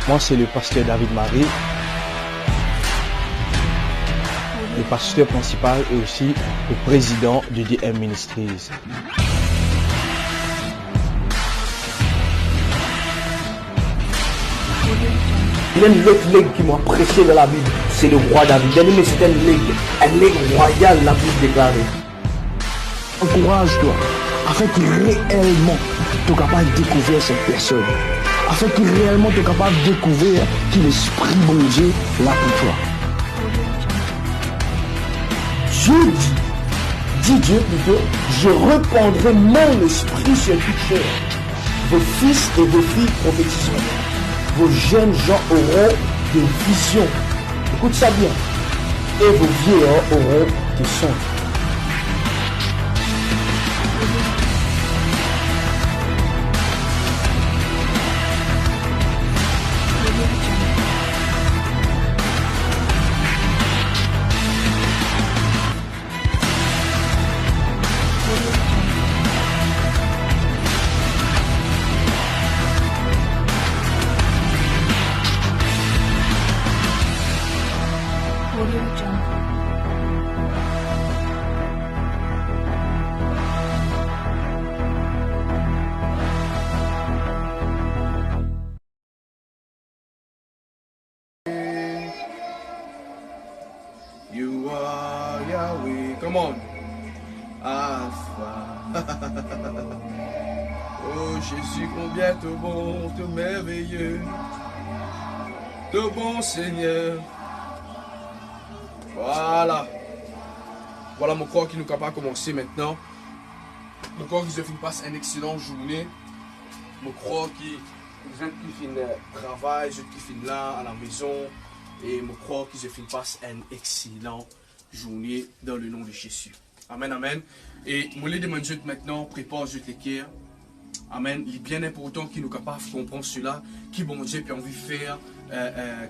Moi, c'est le pasteur David Marie, le pasteur principal et aussi le président du DM Ministries. Il y a une autre ligue qui m'a apprécié dans la Bible, c'est le roi David. Bien aimé, c'est une ligue royale, la Bible déclarée. Encourage-toi, afin que réellement tu es capable de découvrir cette personne. Afin que réellement tu es capable de découvrir que l'Esprit bon Dieu là pour toi. Dieu dit Dieu plutôt, je répandrai mon esprit sur toute chair. Vos fils et vos filles prophétiseront. Vos jeunes gens auront des visions. Écoute ça bien. Et vos vieillards auront des songes. You are Yahweh. Come on. Alpha. Oh Jésus, combien t'es bon, t'es merveilleux. T'es bon Seigneur. Voilà. Voilà mon corps qui nous capable de commencer maintenant. Mon corps qui se fait passe une excellente journée. Mon corps qui finit le travail, je qui finit là à la maison. Et mon corps qui se fait passe une excellente journée dans le nom de Jésus. Amen, amen. Et je vais demander maintenant, prépare les cœurs. Amen. Il est bien important qu'il nous capable de comprendre cela. Qui bon Dieu puis envie de faire.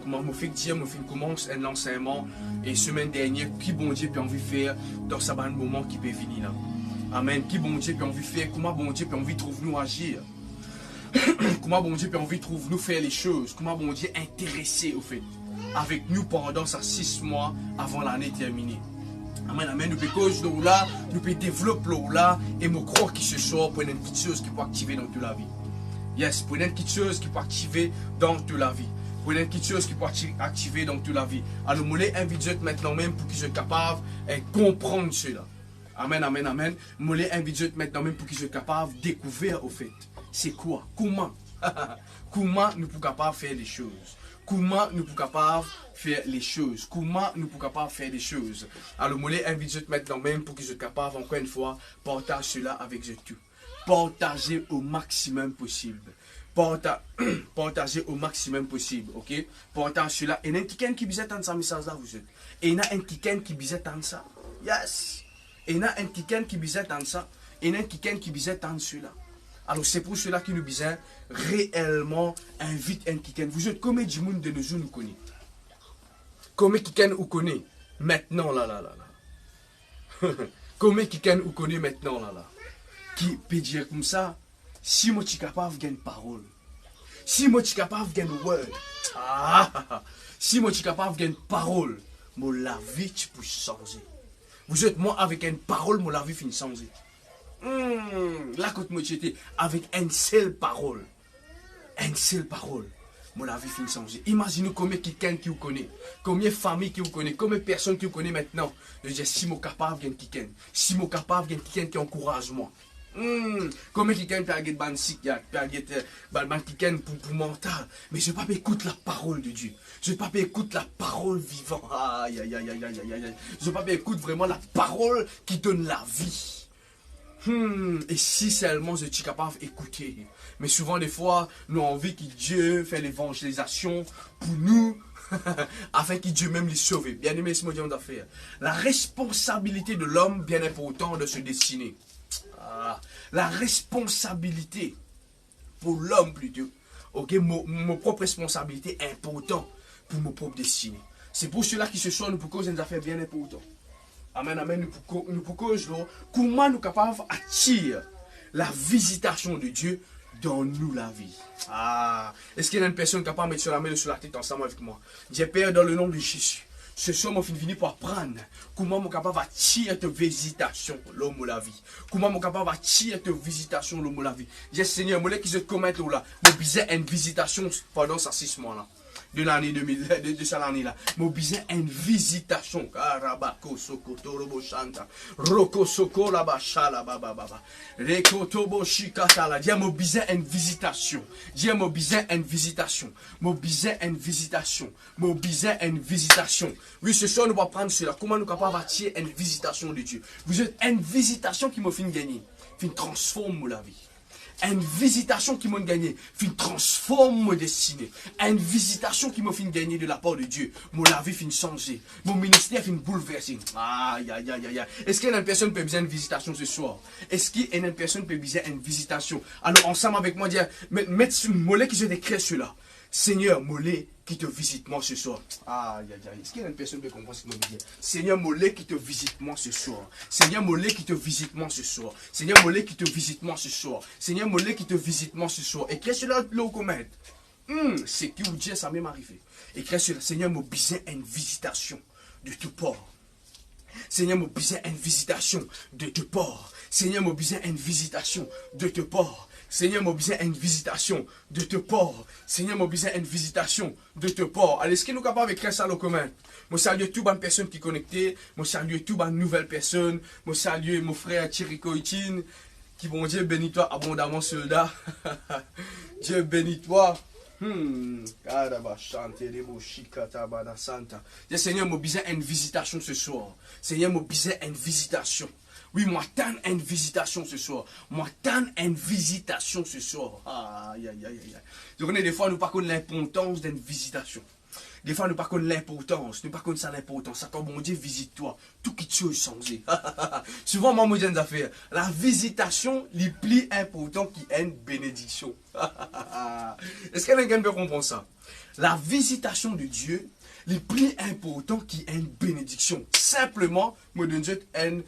Comment me fait dire, me fait commence un enseignement. Et semaine dernière, qui bon Dieu puis envie de faire dans ce bon moment qui peut venir là. Amen. Qui bon Dieu puis envie de faire. Comment bon Dieu puis envie de trouver nous agir. Comment bon Dieu puis envie de trouver nous faire les choses. Comment bon Dieu intéressé au fait. Avec nous pendant ces 6 mois avant l'année terminée. Amen, amen. Nous pouvons là, nous pouvons développer là et me croire qu'il se sort pour une petite chose qui peut activer dans toute la vie. Yes, pour une petite chose qui peut activer dans toute la vie. Pour une petite chose qui peut activer dans toute la vie. Alors, je vais inviter maintenant même pour qu'ils soient capables de comprendre cela. Amen, amen, amen. Je vais inviter maintenant même pour qu'ils soient capables de découvrir au fait. C'est quoi? Comment? Comment nous pouvons capables de faire les choses? Comment nous sommes capables de faire les choses? Comment nous sommes capables de faire les choses? Alors, je vais inviter maintenant même pour qu'ils soient capables, encore une fois, partager cela avec eux tous. Partagez au maximum possible. Partagez au maximum possible, ok? Partagez cela. Et il y a quelqu'un qui vous attend ce message-là, vous êtes. Et il y a quelqu'un qui vous attend ça. Yes! Et il y a quelqu'un qui vous attend ça. Et il y a quelqu'un qui vous attend cela. Alors c'est pour cela que nous besoin réellement invite un quelqu'un. Vous êtes combien de monde de nos jours nous connaît? Combien quelqu'un vous connaît maintenant là. Combien quelqu'un vous connaît maintenant là. Qui peut dire comme ça, si moi je suis capable de gagner parole. Si moi je suis capable de gagner word. Si moi je suis capable de gagner parole, la vie peut changer. Vous êtes moi avec une parole, la vie finit changer. Là, quand moi j'étais avec une seule parole, mon avis finit de changer. Imaginez combien quelqu'un qui vous connaît, combien de familles qui vous connaît, combien de personnes qui vous connaissent maintenant. Je dis, si moi capable de quelqu'un, si moi capable de quelqu'un qui encourage moi. Combien quelqu'un peut avoir ban sick, peut avoir quelqu'un pour mental. Mais je ne peux pas écouter la parole de Dieu. Je ne peux pas écouter la parole vivante. Aïe. Je ne peux pas écouter vraiment la parole qui donne la vie. Et si seulement je suis capable d'écouter. Mais souvent des fois, nous avons envie que Dieu fasse l'évangélisation pour nous, afin que Dieu même les sauve. Bien aimé, c'est mon Dieu d'affaires. La responsabilité de l'homme, bien important de se destiner. La responsabilité pour l'homme plutôt. Ok, mon propre responsabilité est importante pour mon propre destinée. C'est pour cela que ce soir nous pouvons causer des affaires bien importantes. Amen, amen. Nous pouvons comment nous sommes capables d'attirer la visitation de Dieu donne-nous la vie. Ah, est-ce qu'il y a une personne capable de mettre sur la main sur la tête ensemble avec moi? Dis Père, dans le nom de Jésus. Ce soir, je suis venu pour apprendre comment je suis capable de tirer ta visitation, l'homme la vie. Comment je suis capable de tirer ta visitation, l'homme la vie. Dis Seigneur, je suis commettre là. Je besoin une visitation pendant ces 6 mois là. De l'année 2000, de cette année-là. Mon besoin une visitation. Karabako sokoto robo shanta. Roko soko la bacha la baba baba. Rekotobo shikata la. Dis mon besoin une visitation. Dis mon besoin une visitation. Mon besoin une visitation. Mon besoin une visitation. Oui, ce soir nous allons prendre cela. Comment nous sommes capables d'attirer une visitation de Dieu? Vous êtes une visitation qui m'a fait gagner. Qui transforme la vie. Une visitation qui m'a gagné, qui transforme ma destinée. Une visitation qui m'a fait gagner de la part de Dieu. Mon la vie fin changer. Mon ministère fin bouleverser. Aïe, aïe, aïe, aïe. Est-ce qu'il y a une personne qui a besoin d'une visitation ce soir? Est-ce qu'il y a une personne qui a besoin d'une visitation? Alors, ensemble avec moi, dire, mettre sur le mollet qui je décrit cela. Seigneur, mollet qui te visite moi ce soir. Aïe, aïe, aïe. Est-ce qu'il y a une personne qui comprend ce que je veux dire? Seigneur, mollet qui te visite moi ce soir. Seigneur, mollet qui te visite moi ce soir. Seigneur, mollet qui te visite moi ce soir. Seigneur, mollet qui te visite moi ce soir. Et qu'est-ce que cela le commettre? C'est qui ou Dieu, ça m'est arrivé. Et qu'est-ce que cela? Seigneur, mon besoin une visitation de tout port. Seigneur, mon besoin une visitation de tout port. Seigneur, mon besoin une visitation de tout port. Seigneur, mon besoin une visitation de te port. Seigneur, mon besoin une visitation de te port. Allez, est-ce que nous sommes capables d'écrire ça au commun? Moi, salue toutes les personnes qui sont connectées. Moi, salue toutes les nouvelles personnes. Moi, salue mon frère Thierry Coitine. Qui bon Dieu bénis toi abondamment, soldat. Dieu bénis toi. Seigneur, mon besoin une visitation ce soir. Seigneur, mon besoin une visitation. Oui, moi, t'en une visitation ce soir. Moi, t'en une visitation ce soir. Aïe, aïe, aïe, aïe. Je connais des fois, nous pas connaissons l'importance d'une visitation. Des fois, nous pas connaissons l'importance. Nous pas connaissons ça l'importance. Ça, quand bon Dieu visite toi, tout qui te changé. Souvent, moi, je dis des affaires. La visitation, est plus important qui est une bénédiction. Est-ce que quelqu'un peut comprendre ça? La visitation de Dieu, le plus important qui est une bénédiction. Simplement, moi, je donne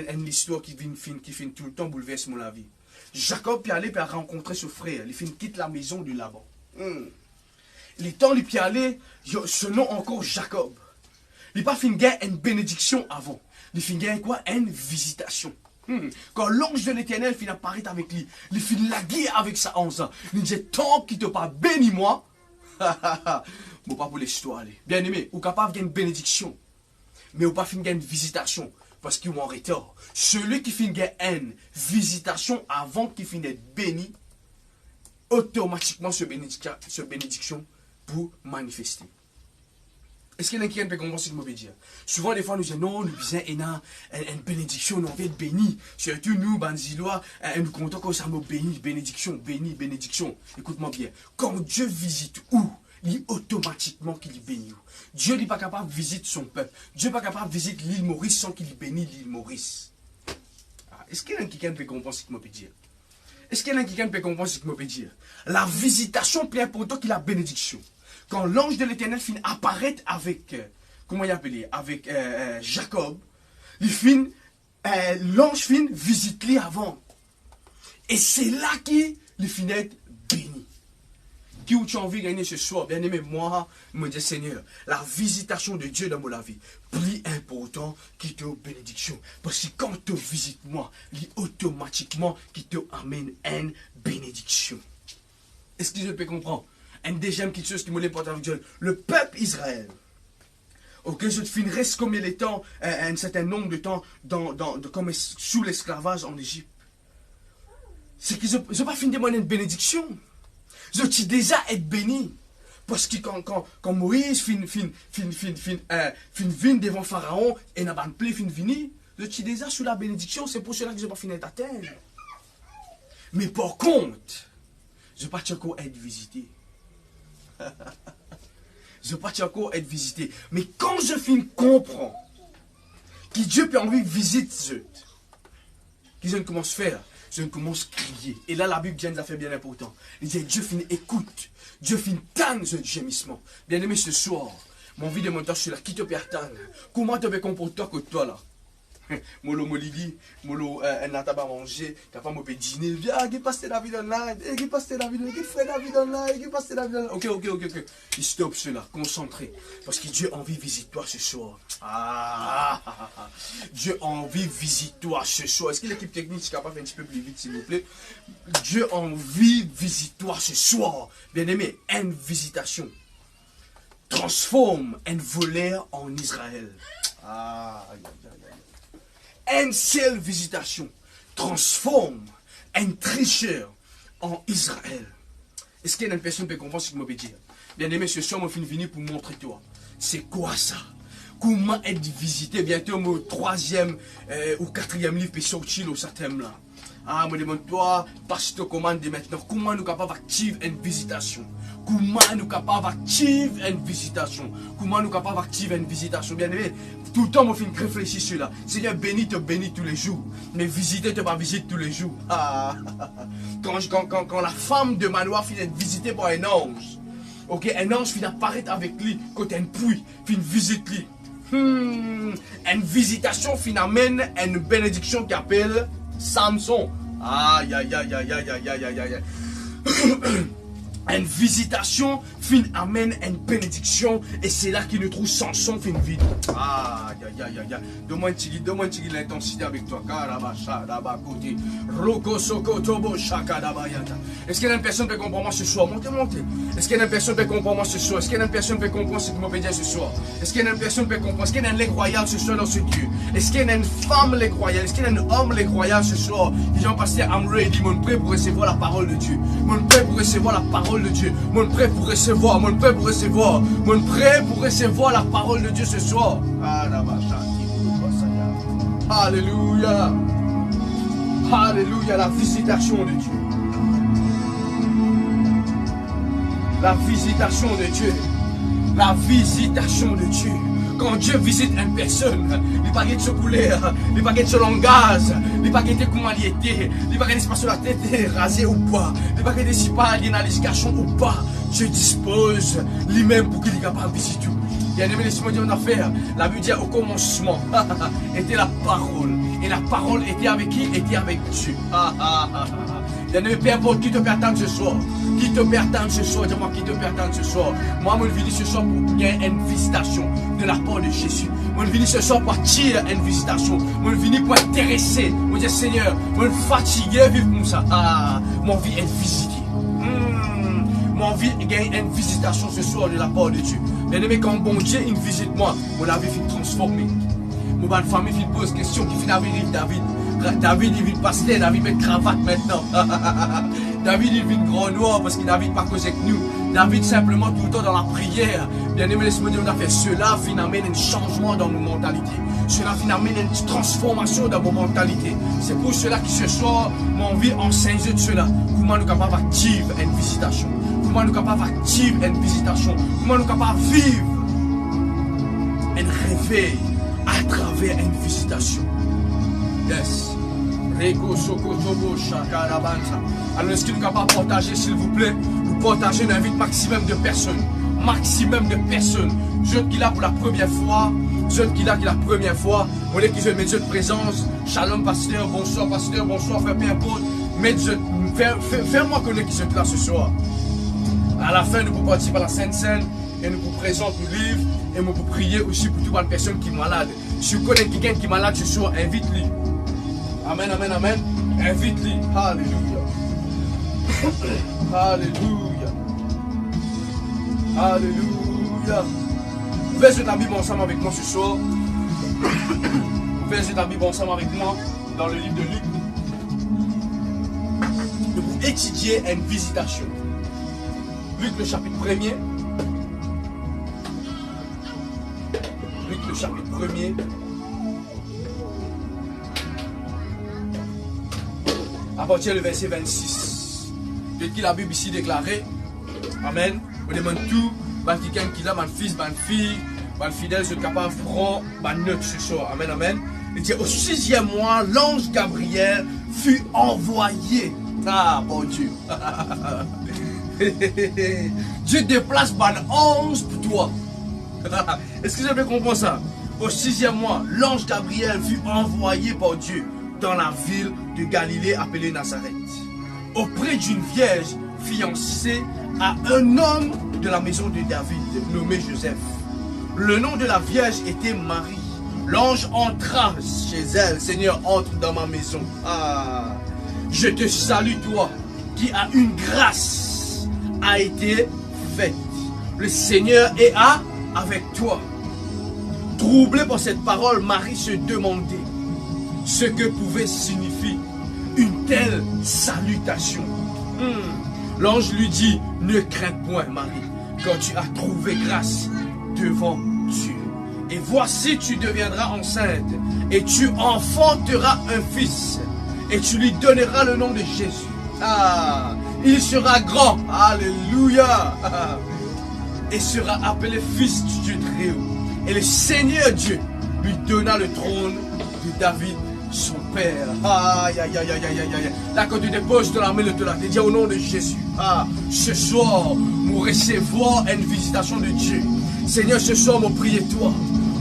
une histoire qui finit tout le temps bouleverse mon vie. Jacob est allé pour rencontrer ce frère. Il finit quitte la maison de Laban. Les temps, il est allé, ce nom encore Jacob. Il n'a pas fini une bénédiction avant. Il finit quoi? Une visitation. Quand l'ange de l'Éternel finit apparaître avec lui, il finit la guerre avec sa hanse. Il dit, tant qu'il te pas bénis-moi. Bon, pas pour l'histoire. Bien aimé, ou capable d'une bénédiction. Mais ou pas finir une visitation. Parce qu'il est en retard. Celui qui finit une visitation avant qu'il finisse d'être béni, automatiquement ce bénédiction pour manifester. Est-ce qu'il y a quelqu'un qui peut comprendre ce que je veux dire? Souvent, des fois, nous disons non, nous disons une bénédiction, nous on veut être béni. Surtout nous, Banzilois, nous comptons que ça me bénit, bénédiction, béni, bénédiction. Écoute-moi bien. Quand Dieu visite où? Il est automatiquement qu'il bénit. Dieu n'est pas capable de visiter son peuple. Dieu n'est pas capable de visiter l'île Maurice sans qu'il bénisse l'île Maurice. Est-ce qu'il y a quelqu'un qui peut comprendre ce que je veux dire? Est-ce qu'il y a quelqu'un qui peut comprendre ce que je veux dire? La visitation plus importante que la bénédiction. Quand l'ange de l'Éternel finit apparaître avec, comment il appelle, avec Jacob, l'ange finit visite lui avant. Et c'est là qu'il finit être béni. Qui ou tu as envie de gagner ce soir, bien aimé, moi, me dis Seigneur, la visitation de Dieu dans ma vie, plus important que ta bénédiction. Parce que quand tu visites moi, il automatiquement qui te amène une bénédiction. Est-ce que je peux comprendre? Une deuxième quelque chose qui me l'importe avec Dieu. Le peuple Israël. Ok, je te finirai comme il est temps, un certain nombre de temps comme sous l'esclavage en Égypte. C'est que je ne pas finir de une bénédiction. Je suis déjà être béni. Parce que quand Moïse fin devant Pharaon et n'a pas de plaie fin vini, je suis déjà sous la bénédiction. C'est pour cela que je ne vais pas finir à terre. Mais par contre, je ne vais pas encore être visité. Je ne vais pas encore être visité. Mais quand je finis comprendre que Dieu peut envie de visiter, que je commence à faire, je commence à crier. Et là, la Bible vient de faire bien important. Il dit, Dieu finit écoute. Dieu finit tanne ce gémissement. Bien aimé, ce soir, mon vie de mon temps, je suis là. Qui te perd tanne? Comment te fais comporter que toi là? Molo moligi, molo nata ba manger, capable me dîner, viens, qui passe David online, qui passe David, qui fait David online, qui passe David online. OK. Il stoppe cela, concentré parce que Dieu a envie visite toi ce soir. Dieu a envie visite toi ce soir. Est-ce que l'équipe technique est capable de faire un petit peu plus vite s'il vous plaît? Dieu a envie visite toi ce soir. Bien-aimé, une visitation transforme un voleur en Israël. Une seule visitation transforme un tricheur en Israël. Est-ce qu'il y a une personne qui peut comprendre ce que je veux dire? Bien aimé, ce soir, je suis venu pour montrer toi. C'est quoi ça? Comment être visité? Bientôt, mon 3e ou 4e livre peut sortir au thème là. Je me demande toi, pasteur, comment de maintenant? Comment nous sommes capables d'activer une visitation? Comment nous sommes capables d'activer une visitation? Comment nous sommes capables d'activer une visitation? Bien aimé, tout le temps, je finis réfléchir sur cela. Seigneur, bénis te bénis tous les jours. Mais visiter te pas visite tous les jours. Quand la femme de Manoah finit d'être visitée par un ange, ok, un ange finit d'apparaître avec lui, quand un puits, finit visite lui. Une visitation finit amène une bénédiction qui appelle Samson. Une visitation fin amène une bénédiction et c'est là qu'il nous trouve Samson fin vide. Demande l'intensité avec toi. Est-ce qu'il y a une personne qui peut comprendre moi ce soir? Montez. Est-ce qu'il y a une personne qui peut comprendre moi ce soir? Est-ce qu'il y a une personne qui peut comprendre ce que je peux dire ce soir? Est-ce qu'il y a une personne qui peut comprendre? Est-ce qu'il y a un lait royal ce soir dans ce Dieu? Est-ce qu'il y a une femme lait royal? Est-ce qu'il y a un homme lait royal ce soir? Ils ont passé I'm ready, mon prêt pour recevoir la parole de Dieu. Mon prêt pour recevoir la parole de Dieu. Mon prêt pour recevoir. Mon prêt pour recevoir. Mon prêt pour recevoir la parole de Dieu ce soir. Alléluia. Alléluia. La visitation de Dieu. La visitation de Dieu. La visitation de Dieu. Quand Dieu visite une personne, il ne va pas se couleur, il ne va pas se langage, il ne va pas comment il était, il ne va pas se la tête rasée ou pas, il ne va pas si pas il y a une cachon ou pas. Dieu dispose lui-même pour qu'il soit capable de visiter tout. Bien aimé, laissez-moi dire une affaire. La Bible dit au commencement était la parole. Et la parole était avec qui? Était avec Dieu. Bien aimé, peu importe qui te peut attendre ce soir. Qui te peut attendre ce soir? Dis-moi qui te peut attendre ce soir. Moi, je suis venu ce soir pour gagner une visitation de la part de Jésus. Je suis venu ce soir pour tirer une visitation. Je suis venu pour intéresser. Je dis Seigneur, je suis fatigué de vivre comme ça. Mon vie est visitée. Mon envie de gagner une visitation ce soir de la part de Dieu. Bien aimé, quand bon Dieu il visite moi, mon vie finit transformée. Mon bonne famille finit pose question qui finit avec David. David il vient passer, David met cravate maintenant. David il vient grand noir parce que David pas cause avec nous. David simplement tout le temps dans la prière. Bien aimé, laisse-moi dire, on a fait cela, finit amène un changement dans nos mentalités. Cela finit amène une transformation dans nos mentalités. C'est pour cela que ce soir, mon vie enseigne de cela. Comment nous sommes capables d'activer une visitation. Comment nous sommes capables d'activer une visitation. Comment nous sommes capables de vivre un réveil à travers une visitation. Yes. Alors, est-ce que nous sommes capables de partager, s'il vous plaît? Nous partager, nous invite maximum de personnes. Maximum de personnes. Ceux qui là pour la première fois. Ceux qui là qui la première fois. On est qui se met de présence. Shalom, pasteur, bonsoir, frère, peu importe. Fais-moi connaître qui se là ce soir. À la fin, nous pouvons participer à la Sainte Seine. Et nous pouvons présenter le livre. Et nous pouvons prier aussi pour toutes les personnes qui sont malades. Si vous connaissez quelqu'un qui est malade ce soir, invite-le. Amen, amen, amen. Invite-le. Alléluia. Alléluia. Alléluia. Faites la Bible ensemble avec moi ce soir. Faites la Bible ensemble avec moi dans le livre de Luc. Pour étudier une visitation. Luc le chapitre 1er. Luc le chapitre 1er. À partir du verset 26. De qui la Bible ici déclarée. Amen. On demande tout. Quelqu'un qui a, mon fils, ma fille, mon fidèle, je suis capable de prendre ma note ce soir. Amen, amen. Il dit au 6e mois, l'ange Gabriel fut envoyé. Ah, bon Dieu. Dieu déplace mon ange pour toi. Est-ce que je peux comprendre ça? Au 6e mois, l'ange Gabriel fut envoyé par Dieu dans la ville de Galilée appelée Nazareth, auprès d'une vierge fiancée à un homme de la maison de David, nommé Joseph. Le nom de la vierge était Marie. L'ange entra chez elle. Seigneur, entre dans ma maison. Ah, je te salue, toi, qui as une grâce a été faite. Le Seigneur est avec toi. Troublée par cette parole, Marie se demandait ce que pouvait signifier une telle salutation. L'ange lui dit, ne crains point, Marie, car tu as trouvé grâce devant Dieu. Et voici, tu deviendras enceinte, et tu enfanteras un fils, et tu lui donneras le nom de Jésus. Ah, il sera grand, alléluia, et sera appelé fils du Dieu très haut. Et le Seigneur Dieu lui donna le trône de David, son père. Aïe, aïe, aïe, aïe, aïe, aïe. Là, quand tu déposes de la main, te la dis au nom de Jésus. Ah, ce soir, nous recevons une visitation de Dieu. Seigneur, ce soir, mon priez-toi.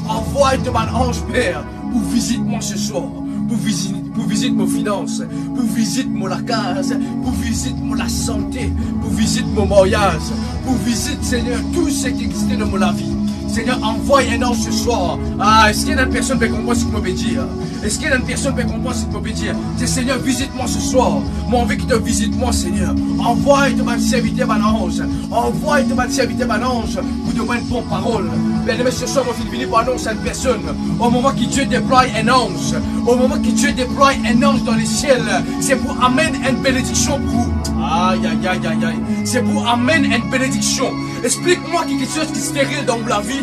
Envoie ton ange, Père, pour visite-moi ce soir. Pour visite mes finances, pour visite la case, pour visite la santé, pour visite mon mariage, pour visite, Seigneur, tout ce qui existe dans ma vie. Seigneur, envoie un ange ce soir. Ah, est-ce qu'il y a une personne qui peut comprendre ce qu'il peut dire? Est-ce qu'il y a une personne qui peut comprendre ce qu'il peut dire? C'est Seigneur, visite-moi ce soir. Moi, envie que tu visites moi, Seigneur. Envoie ton serviteur un ange. Envoie ton serviteur un ange pour te donner une bonne parole. Bien-aimé, ce soir, mon fils venu pour annoncer à une personne. Au moment que Dieu déploie un ange, au moment que Dieu déploie un ange dans les ciels, c'est pour amener une bénédiction pour vous. Aïe, aïe, aïe, aïe, aïe. C'est pour amener une bénédiction. Explique-moi quelque chose qui est stérile dans la vie.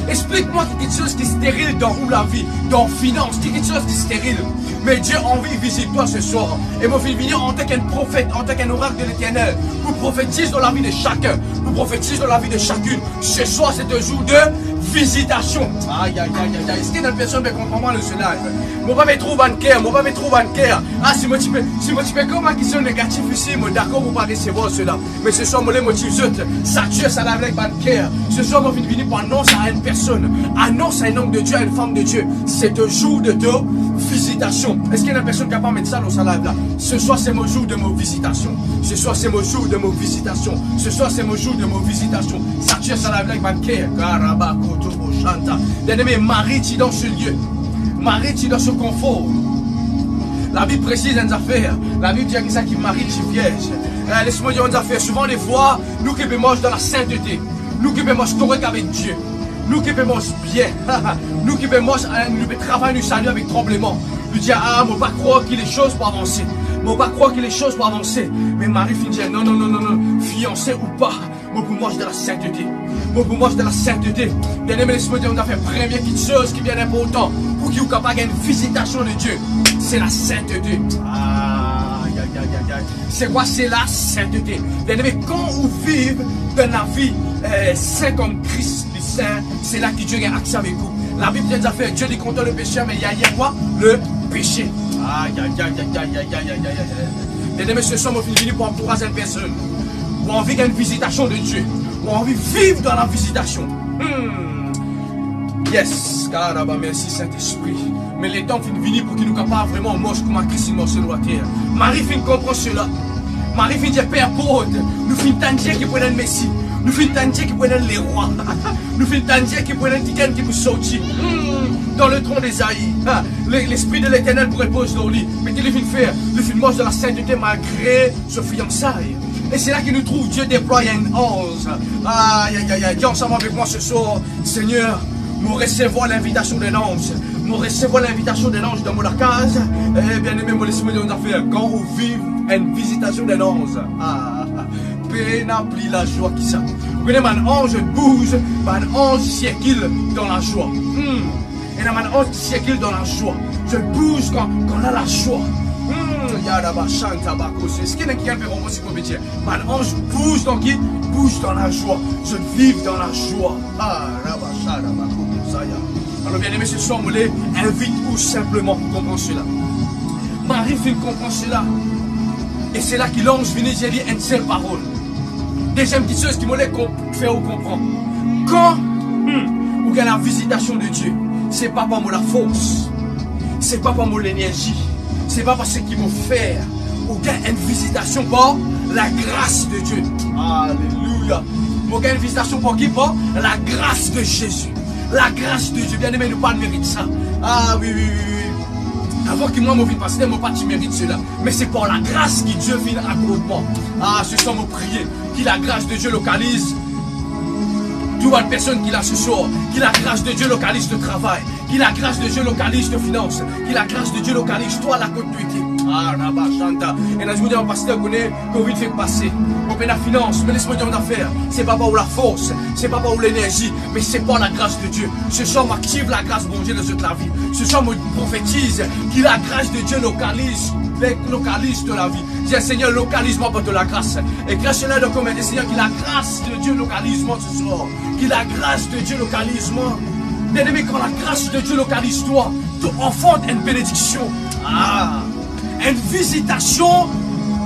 Explique-moi quelque chose qui est stérile dans la vie, dans la finance, quelque chose qui est stérile. Mais Dieu a envie de visiter toi ce soir. Et mon fils venir en tant qu'un prophète, en tant qu'un oracle de l'Éternel, pour prophétiser dans la vie de chacun, pour prophétiser dans la vie de chacune. Ce soir, c'est un jour de visitation. Aïe, aïe, aïe, aïe, aïe. Est-ce qu'il y a une personne qui comprend le cela? Mon papa me trouve en cœur, mon papa me trouve en cœur. Ah, si moi tu peux comme une question négative ici, moi d'accord pour pas recevoir cela. Mais ce soir, moi les motifs, ça tue, ça lave avec mon cœur. Ce soir, mon fils venir pour annoncer à une personne, annonce à un homme de Dieu, à une femme de Dieu. C'est un jour de visitation. Est-ce qu'il y a une personne qui n'a pas mettre ça dans sa live là? Ce soir, c'est mon jour de ma visitation. Ce soir, c'est mon jour de ma visitation. Ce soir, c'est mon jour de ma visitation. Ça tue, ça lave avec mon cœur. Bien-aimé, Marie, tu es dans ce lieu. Marie, tu es dans ce confort. La Bible précise une affaire. La Bible dit que ça qui Marie, tu vierge. Laisse-moi dire une affaire. Souvent, des fois, nous qui manger dans la sainteté, nous qui manger correct avec Dieu, nous qui manger bien, nous qui manger, nous travailler, nous saluer avec tremblement. Nous dire, ah, moi, pas croire qu'il y a des choses pour avancer. Moi, pas croire qu'il y a des choses pour avancer. Mais Marie finit dire, non, non, non, non, non, fiancé ou pas, moi, pour manger de la sainteté. Moi, pour manger de la sainteté. Bien aimé, laisse-moi dire, on a fait première petite chose qui vient important pour qu'il y ait capable une visitation de Dieu. C'est la sainteté. Ah, aïe, aïe, aïe, aïe. C'est quoi? C'est la sainteté. Bien aimé, quand on vit dans la vie saint comme Christ, le saint, c'est là que Dieu a accès avec vous. La Bible dit que Dieu dit contre le péché, mais il y a quoi? Le péché. Aïe, aïe, aïe, aïe, aïe, aïe, aïe, aïe, aïe. Bien aimé, ce soir, on finit pour encourager une personne. Ou envie d'une visitation de Dieu. Ou envie de vivre dans la visitation. Yes, caramba, merci Saint-Esprit. Mais les temps finissent venir pour qu'il nous capable vraiment moche comme un Christ mort sur la terre. Marie finit comprendre cela. Marie finit dire Père Paul, nous finissons tangier qui prennent le Messie. Nous finissons tangier qui prennent les rois. Nous finissons tangier qui prennent quelqu'un qui vous sortit. Dans le tronc d'Esaïe. L'Esprit de l'Éternel vous repose dans le lit. Mais qu'il finit faire, le film mange de la sainteté malgré ce fiançailles. Et c'est là qu'il nous trouve, Dieu déploie un ange. Aïe, aïe, aïe, aïe, dis ensemble avec moi ce soir, Seigneur, nous recevons l'invitation d'un ange. Nous recevons l'invitation d'un ange dans mon case. Eh bien aimé, mon laisse-moi dire, on a fait quand on vit une visitation d'un ange. Ah, pénapli la joie qui ça. Vous voyez, un ange bouge, un ange circule dans la joie. Et un ange circule dans la joie. Je bouge quand on a la joie. Est-ce qu'il y a quelqu'un qui peut comprendre ce qu'on veut dire? Un ange bouge dans qui? Bouge dans la joie. Je vis dans la joie. Alors bien aimé, ce soir, on les invite tout simplement pour comprendre cela. Marie fait comprendre cela. Et c'est là que l'ange vient dire une seule parole. Deuxième petite chose qui me fait comprendre. Quand vous avez la visitation de Dieu, c'est pas par la force, c'est pas par l'énergie, c'est pas par ce qu'il m'a fait, ou bien une visitation par la grâce de Dieu. Alléluia. Ou bien une visitation par qui? Par la grâce de Jésus. La grâce de Dieu. Bien aimé, nous pas mérite ça. Ah oui, oui, oui, oui. Avant que moi, mon vie passe, moi pas tu mérites cela. Mais c'est par la grâce que Dieu vient à moi. Ah, ce soir, me prier, que la grâce de Dieu localise toute personne qui l'a ce soir, que la grâce de Dieu localise le travail, que la grâce de Dieu localise les finances, que la grâce de Dieu localise toi la continuité. Ah, là-bas, chanta. Et là, je vous dis, un pasteur connaît, Covid fait passer. On fait la finance, mais laisse-moi dire une affaire. C'est pas pour la force, c'est pas pour l'énergie, mais c'est pas la grâce de Dieu. Ce soir, m'active la grâce de Dieu dans toute la vie. Ce soir, me prophétise que la grâce de Dieu localise de la vie. Dis, Seigneur, localise-moi pour de la grâce. Et grâce-là de commun, Seigneur, que la grâce de Dieu localise-moi ce soir. Que la grâce de Dieu localise-moi. Bien aimé, quand la grâce de Dieu localise toi, tu enfantes une bénédiction. Ah! Une visitation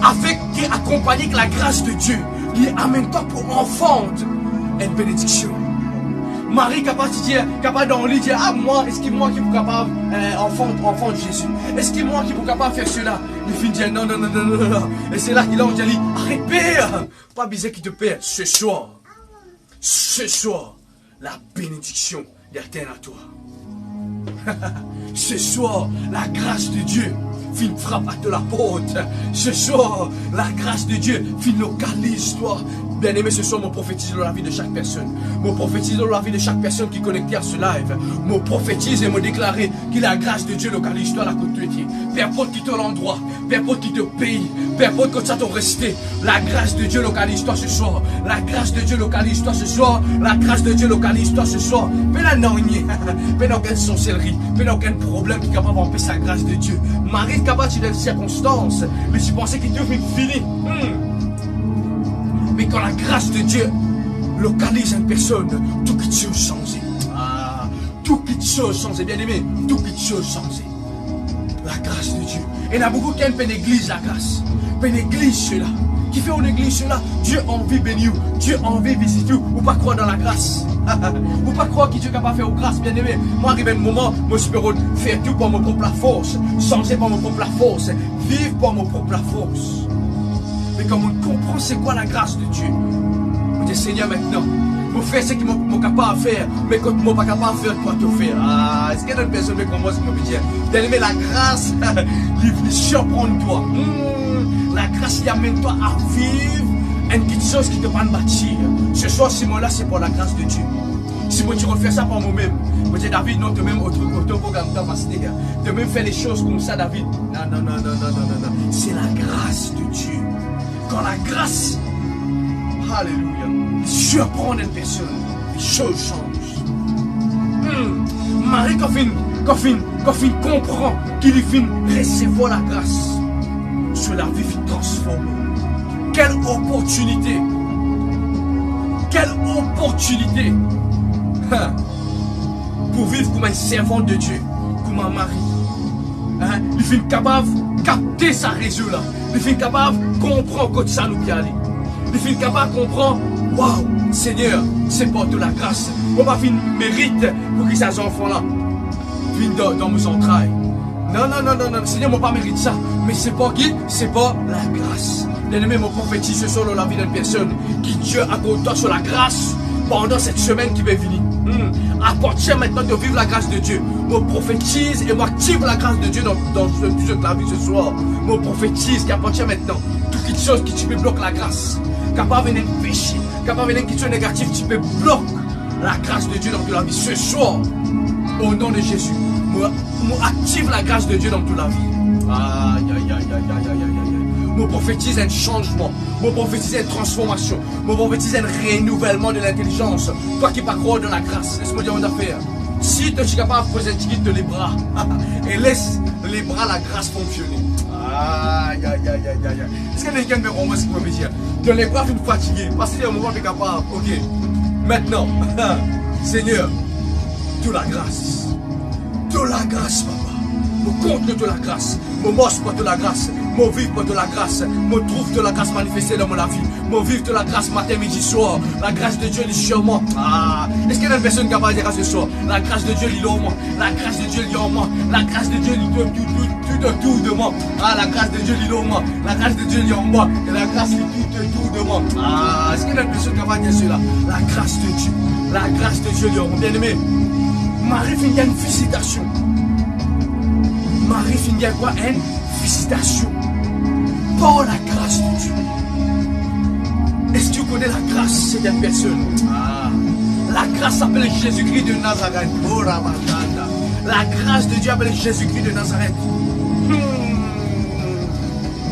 avec qui est accompagnée de la grâce de Dieu. Il amène toi pour enfanter une bénédiction. Marie capable de dire, capable dans le lit dire, ah moi, est-ce que moi qui suis capable enfant de Jésus? Est-ce que moi qui suis capable de faire cela? Il finit dire non, non, non, non, non, non. Et c'est là qu'il a dit, arrête père, pas bizarre qui te perd. Ce soir, la bénédiction d'Éternel à toi. Ce soir, la grâce de Dieu fin frappe à de la porte. Ce soir, la grâce de Dieu fin localise toi. Bien aimé, ce soir, mon prophétise dans la vie de chaque personne. Mon prophétise dans la vie de chaque personne qui est connectée à ce live. Mon prophétise et me déclarer que la grâce de Dieu localise toi à la continuité. Peu importe qui te l'endroit, peu importe qui te pays, peu importe que ça t'en resté, la grâce de Dieu localise toi ce soir. La grâce de Dieu localise toi ce soir. La grâce de Dieu localise toi ce soir. Mais là, non, mais aucune sorcellerie, mais aucun problème qui est capable d'empêcher la grâce de Dieu. Marie est capable de circonstances, mais tu pensais qu'il devait fini. Mais quand la grâce de Dieu localise une personne, tout qui chose changé. Ah, tout qui chose changé, bien aimé, tout qui chose changé. La grâce de Dieu. Et il y a beaucoup qui négligent la grâce. Qui négligent cela. Qui fait on néglige cela. Dieu a envie de bénir, Dieu a envie de visiter, ou pas croire dans la grâce. Ou pas croire que Dieu est capable de faire grâce, bien aimé. Moi, arrive un moment, moi, je peux faire tout pour mon propre force, changer pour mon propre force, vivre pour mon propre force. Mais quand on comprend c'est quoi la grâce de Dieu, on dit Seigneur maintenant, je fais ce que je suis capable de faire, mais quand je ne suis pas capable de faire, quoi te faire? Ah, est-ce qu'il y a une personne qui comprend ce que je veux dire? Bien aimé, la grâce, il surprend toi. La grâce qui amène toi à vivre une petite chose qui te va bâtir. Ce soir, ce moment-là, c'est pour la grâce de Dieu. Si moi tu refais ça par moi-même, je dis David, non, tu même autre programme dans ma cité. Tu même faire les choses comme ça, David. Non, non, non, non, non, non, non. C'est la grâce de Dieu. Quand la grâce, alléluia, surprend une personne, les choses changent. Marie, quand il comprend qu'il vient recevoir la grâce, sur la vie est transformée. Quelle opportunité! Quelle opportunité! Pour vivre comme un servant de Dieu, comme un mari. Il est capable de capter sa raison là. Il est capable de comprendre que ça nous peut aller. Il est capable de comprendre, waouh, Seigneur, c'est pour de la grâce. On va faire une mérite pour que ces enfants-là viennent dans mes entrailles. Non, non, non, non, non, Seigneur, moi pas mérite ça. Mais c'est pas qui? C'est pas la grâce. Bien-aimé, mon prophétise sur la vie d'une personne qui Dieu accorde toi sur la grâce pendant cette semaine qui va venir. Apporte maintenant de vivre la grâce de Dieu. Mon prophétise et m'active la grâce de Dieu dans toute la vie ce soir. Mon prophétise qui apporte maintenant toute chose qui tu peux bloquer la grâce. Capable de péché, capable de quelque chose négatif, tu peux bloquer la grâce de Dieu dans toute la vie ce soir. Au nom de Jésus, active la grâce de Dieu dans toute la vie. Aïe, aïe, aïe, aïe, aïe, aïe, aïe. Mon prophétise un changement. Mon prophétise une transformation. Mon prophétise un renouvellement de l'intelligence. Toi qui pas croire dans la grâce, laisse-moi dire une affaire. Si tu es capable de poser de les bras et laisse les bras la grâce fonctionner. Aïe, aïe, aïe, aïe, aïe. Est-ce que quelqu'un me rend ce que je veux dire? Dans les bras, je suis fatigué. Parce qu'il y a un moment où tu es capable. Ok. Maintenant, Seigneur, de la grâce. De la grâce, papa. Je compte de la grâce. Je mange pas de la grâce. Mon vivre de la grâce, me trouve de la grâce manifestée dans mon vie. Mon vivre de la grâce matin, midi, soir. La grâce de Dieu est sur moi. Ah, est-ce qu'il y a une personne qui a parlé de grâce ce soir? La grâce de Dieu est en moi. La grâce de Dieu est en moi. La grâce de Dieu est tout autour de moi. Ah, la grâce de Dieu est en moi. La grâce de Dieu est en moi. Et la grâce est tout autour de moi. Ah, est-ce qu'il y a une personne qui a parlé de cela? La grâce de Dieu. La grâce de Dieu est en moi. Bien aimé, Marie finit une visitation. Marie finit quoi? Une visitation. Par la grâce de Dieu. Est-ce que tu connais la grâce de cette personne? Ah, la grâce s'appelle Jésus-Christ de Nazareth. Oh, la grâce de Dieu appelle Jésus-Christ de Nazareth.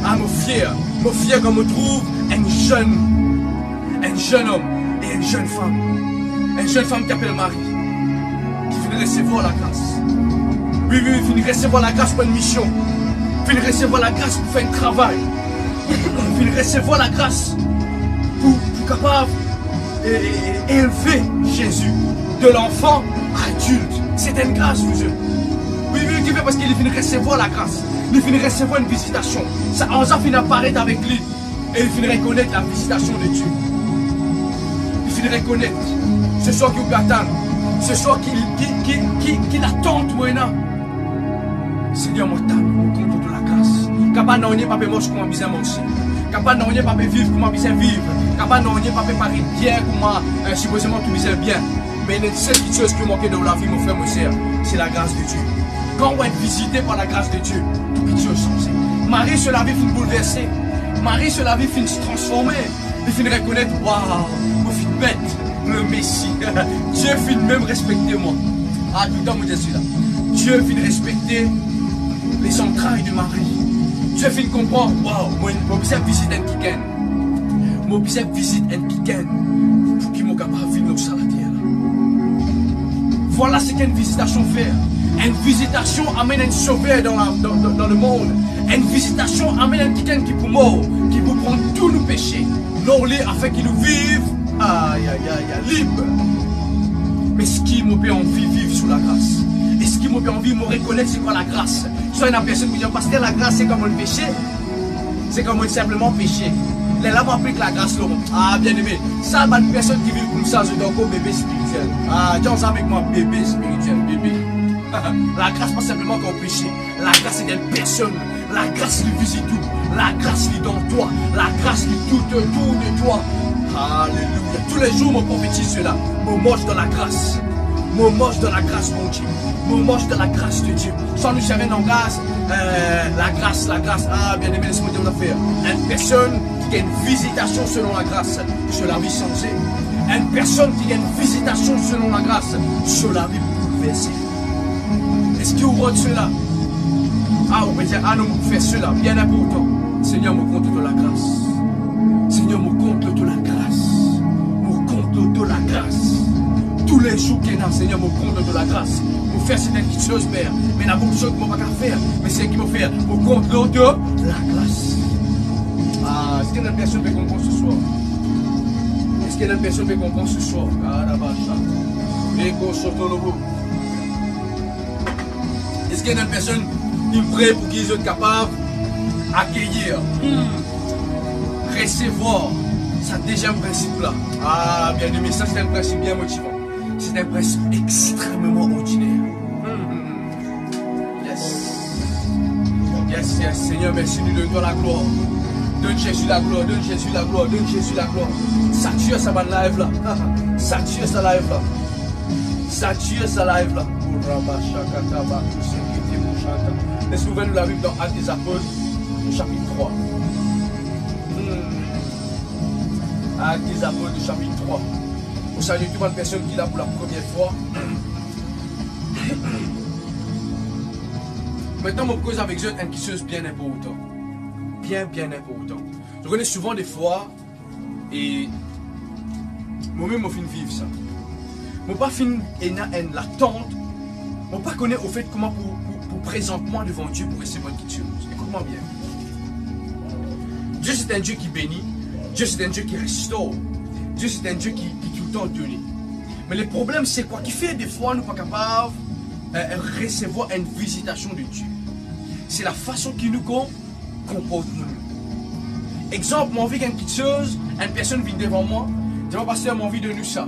Ah, mon fier quand me trouve un jeune homme et une jeune femme. Une jeune femme qui appelle Marie, qui finit recevoir la grâce. Oui, il finit recevoir la grâce pour une mission. Il finit recevoir la grâce pour faire un travail. Il finit recevoir la grâce pour capable élever Jésus de l'enfant à adulte. C'est une grâce, monsieur. Oui, qui fait parce qu'il finit recevoir la grâce. Il finit recevoir une visitation. Ça finit apparaître avec lui. Et il finit reconnaître la visitation de Dieu. Il finit reconnaître ce soir qu'il attend. Ce soir qu'il attend, maintenant. Seigneur, mon temps, mon compte de la grâce. Capable non pas payer moche comment bien manger. Capable non pas vivre comment bien vivre. Capable non pas parler bien comment supposément tout bien bien. Mais une seule chose qui manque dans la vie, mon frère, mon sœur, c'est la grâce de Dieu. Quand on va être visité par la grâce de Dieu, toute chose changé. Marie se la vie finit bouleversée. Marie se la vie finit se transformer. Il finit reconnaître, waouh, mon fils bête, le Messie. Dieu finit même respecter moi. Ah, tout le temps, moi je suis là. Dieu finit respecter les entrailles de Marie. Dieu finit comprendre, waouh, mon bisep visite un kiken. Mon bisep visite un kiken. Pour qu'il m'ait capable de vivre sur la terre. Voilà ce qu'une visitation fait. Une visitation amène un sauveur dans le monde. Une visitation amène un kiken qui peut mort, qui peut prendre tous nos péchés. L'orler afin qu'il nous vive. Aïe, aïe, aïe, libre. Mais ce qui m'a fait envie de vivre sous la grâce. Et ce qui m'a fait envie de me reconnaître, c'est quoi la grâce? Soit une personne qui dit, parce que la grâce, c'est comme un péché. C'est comme un simplement péché. Là, on applique la grâce, là. Ah, bien aimé. Ça, une personne qui vit comme ça, je dois encore bébé spirituel. Ah, dis ça avec moi, bébé spirituel, bébé. La grâce, pas simplement qu'on péché. La grâce, c'est une personne. La grâce, lui visite tout. La grâce, lui dans toi. La grâce, lui tout autour de toi. Alléluia. Tous les jours, mon prophétise cela. Mon moche dans la grâce. Mon moche dans la grâce, mon Dieu. Mon moche dans la grâce de Dieu. Sans nous chercher dans grâce. La grâce. Ah, bien aimé, laisse-moi dire une affaire. Une personne qui a une visitation selon la grâce, sur la vie changée. Une personne qui a une visitation selon la grâce, sur la vie bouleversée. Est-ce que vous voyez cela? Ah, on peut dire, ah non, vous faites cela, bien important. Seigneur, me compte de la grâce. Seigneur, me compte de la grâce. Me compte de la grâce. Tous les jours qu'il y a, Seigneur, me compte de la grâce. Pour faire certaines petites choses, Père. Mais il y a beaucoup de choses que je ne peux pas faire. Mais c'est ce qu'il faut faire. Me compte de la grâce. Ah, est-ce qu'il y a une personne qui comprend ce soir? Est-ce qu'il y a une personne qui comprend ce soir? Ah, là-bas, est-ce qu'il y a une personne qui prie pour qu'ils soient capables d'accueillir, recevoir ce deuxième principe-là? Ah, bien aimé, ça c'est un principe bien motivant. C'est un principe extrêmement ordinaire. Yes, Seigneur, merci, nous donnons la gloire. Donne Jésus la gloire, donne Jésus la gloire, donne Jésus la gloire. Sature sa live là. Sature sa live là. Sature sa live là. Laisse-nous ouvrir la Bible dans Actes des Apôtres, chapitre 3. Actes des Apôtres, chapitre 3. Vous saluez toute une personne qui est là pour la première fois. Maintenant, mon cause avec eux est une chose bien importante. Bien important. Je connais souvent des fois, et moi-même, je finis vivre ça. Je ne pas finir en l'attente. Je ne pas connaître au fait comment pour présenter moi devant Dieu pour recevoir une chose. Écoute-moi bien. Dieu c'est un Dieu qui bénit. Dieu c'est un Dieu qui restaure. Dieu c'est un Dieu qui tout le temps donne. Mais le problème c'est quoi? Qui fait des fois nous ne sommes pas capables de recevoir une visitation de Dieu. C'est la façon qu'il nous compte comporte-nous. Exemple, mon vie, quelque chose, une personne vient devant moi, je vais passer mon vie de nous ça.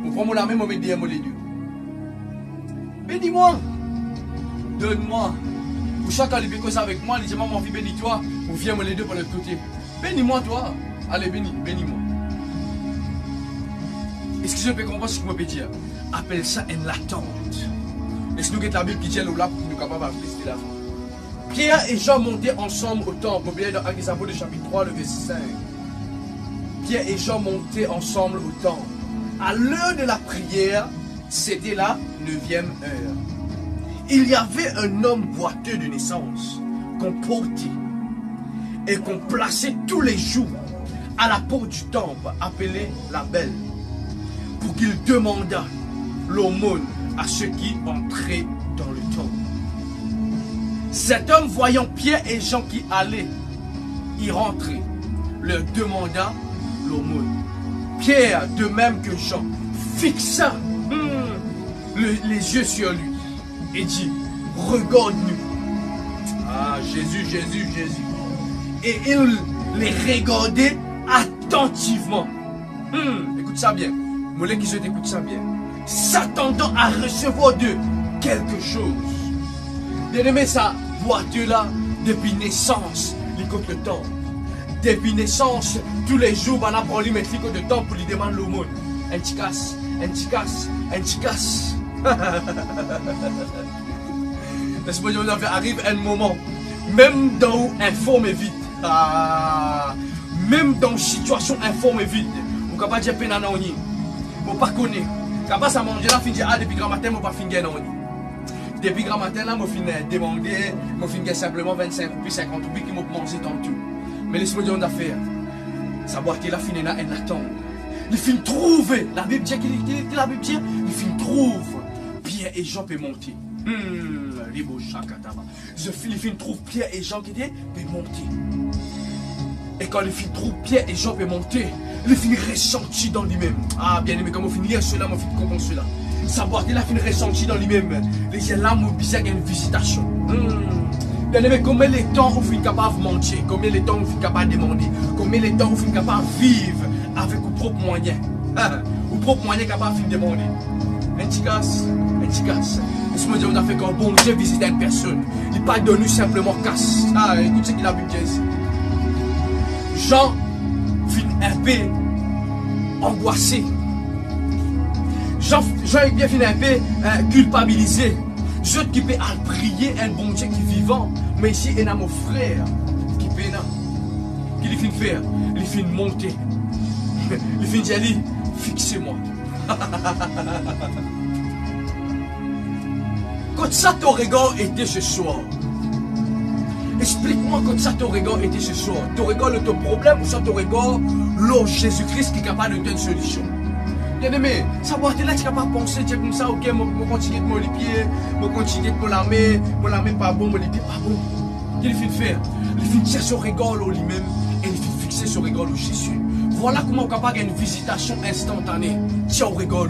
Je prends la main, je vais dire les deux. Bénis-moi. Donne-moi. Pour chacun qui cause avec moi, il dit, mon vie, bénis-toi. Ou viens les deux pour l'autre côté. Bénis-moi, toi. Allez, bénis-moi. Est-ce que je peux comprendre ce que je peux dire? Appelle ça une attente. Est-ce que nous avons la Bible qui dit là pour nous capables de rester là? Pierre et Jean montaient ensemble au temple. Vous voyez dans Actes des Apôtres chapitre 3, le verset 5. Pierre et Jean montaient ensemble au temple. À l'heure de la prière, c'était la 9e heure. Il y avait un homme boiteux de naissance qu'on portait et qu'on plaçait tous les jours à la porte du temple, appelé la Belle, pour qu'il demandât l'aumône à ceux qui entraient dans le temple. Cet homme, voyant Pierre et Jean qui allaient y rentrer, leur demanda l'aumône. Pierre, de même que Jean, fixa les yeux sur lui et dit, regarde-nous. Ah, Jésus. Et il les regardait attentivement. Écoute ça bien. Moulin qui souhaite écoute ça bien. S'attendant à recevoir d'eux quelque chose. Bien aimé, ça, boiteux là, depuis naissance, il compte le temps. Depuis naissance, tous les jours, on apprend lui mettre de temps pour lui demander l'aumône. Un petit casse. Laisse-moi dire, arrive un moment, même dans informe et vite, même dans une situation informe et vite, vous ne pouvez pas dire peine à nous, vous ne pas connaître. Quand ça manger là, fin depuis grand matin, vous ne pas finir non. Depuis grand matin là, je finis demander, je finis simplement 25 roupies, 50 roupies qui m'ont mangé tant tout. Mais laisse-moi dire une affaire. Ça boîte là, fin là, elle l'attend. Il finit trouver. La Bible dit qu'il la Bible dit, il finit trouve. Pierre et Jean peuvent monter. Il finit trouve Pierre et Jean qui peuvent monter. Et quand il finit trouve Pierre et Jean peuvent monter, il finit ressenti dans lui-même. Ah bien aimé, comme on finit lire cela, on finit comprendre cela. Sa boîte là finit ressenti dans lui-même. Les gens là, mon bizarre, il y a une visitation. Bien aimé, combien de temps vous finissez capable de mentir, combien de temps vous finissez capable de demander, combien de temps vous finissez capable de vivre avec vos propres moyens. Vos propres moyens capables de demander. Un petit casse. Laisse-moi dire, on a fait qu'un bon Dieu visite une personne. Il n'est pas donné simplement casse. Ah, écoute ce qu'il a vu ici. Jean finit un peu angoissé. Jean est bien fini un peu culpabilisé. Je qui peut prier un bon Dieu qui est vivant. Mais ici, il y a mon frère qui peut qui lui finit faire. Il finit monter. Il finit dire, fixez-moi. Quand ça ton regard était ce soir. Explique-moi quand ça ton regard était ce soir. Ton regard le ton problème ou ça ton regard l'eau Jésus-Christ qui est capable de donner une solution. Bien aimé, ça va être là, tu es capable de penser, tu es comme ça, ok, je continue de me les pieds, je continue de me la main pas bon, me les pieds pas bon. Qu'est-ce qu'il fait faire? Il fait tirer son regard lui-même et il fait fixer son regard au Jésus. Voilà comment on est capable d'avoir une visitation instantanée. Tiens au regard.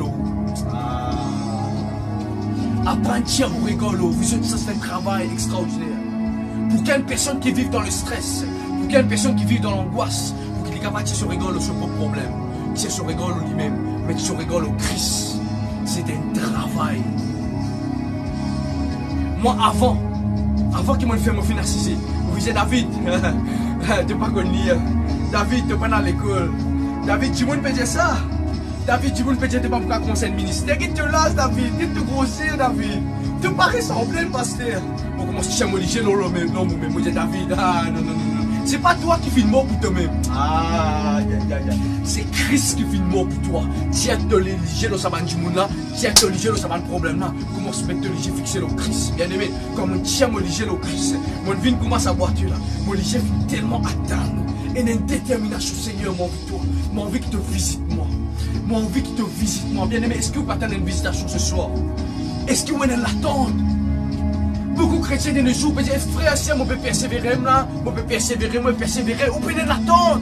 Apprendre tiens au regard. Vous êtes ça, c'est un travail extraordinaire. Pour qu'une personne qui vit dans le stress, pour qu'une personne qui vit dans l'angoisse, pour qu'il est capable de tirer son regard sur son problème, tirer son regard lui-même, mettre son regard au Christ. C'est un travail. Moi, avant qu'il me fasse me narciser, vous disiez David, tu n'es pas connu. David, tu n'es pas dans l'école. David, tu ne peux dire ça. David, tu ne peux dire que tu n'es pas pour conseil de ministère. Qui te lâche, David? Qui te grossir, David? Tu ne pas ressembler, le pasteur. Bon, comment tu m'as dit, non, moi, je dis David. Ah, non. C'est pas toi qui fais mort pour toi-même. Ah, c'est Christ qui fait mort pour toi. Tu es te léger dans sa bande du monde là. Tu es te léger dans sa bande problème là. Comment se mettre te léger fixé au Christ? Bien aimé, comme tu tiens mon léger au Christ. Mon vie commence à voiture là. Mon léger fait tellement attendre. Et une détermination, Seigneur, mon vie toi. Mon envie qui te visite moi. Mon envie qui te visite moi. Bien aimé, est-ce que vous attendez une visitation ce soir? Est-ce que vous allez l'attendre? Beaucoup de chrétiens de nos jours peuvent dire, frère, si on peut persévérer là, on peut persévérer, vous pouvez l'attendre.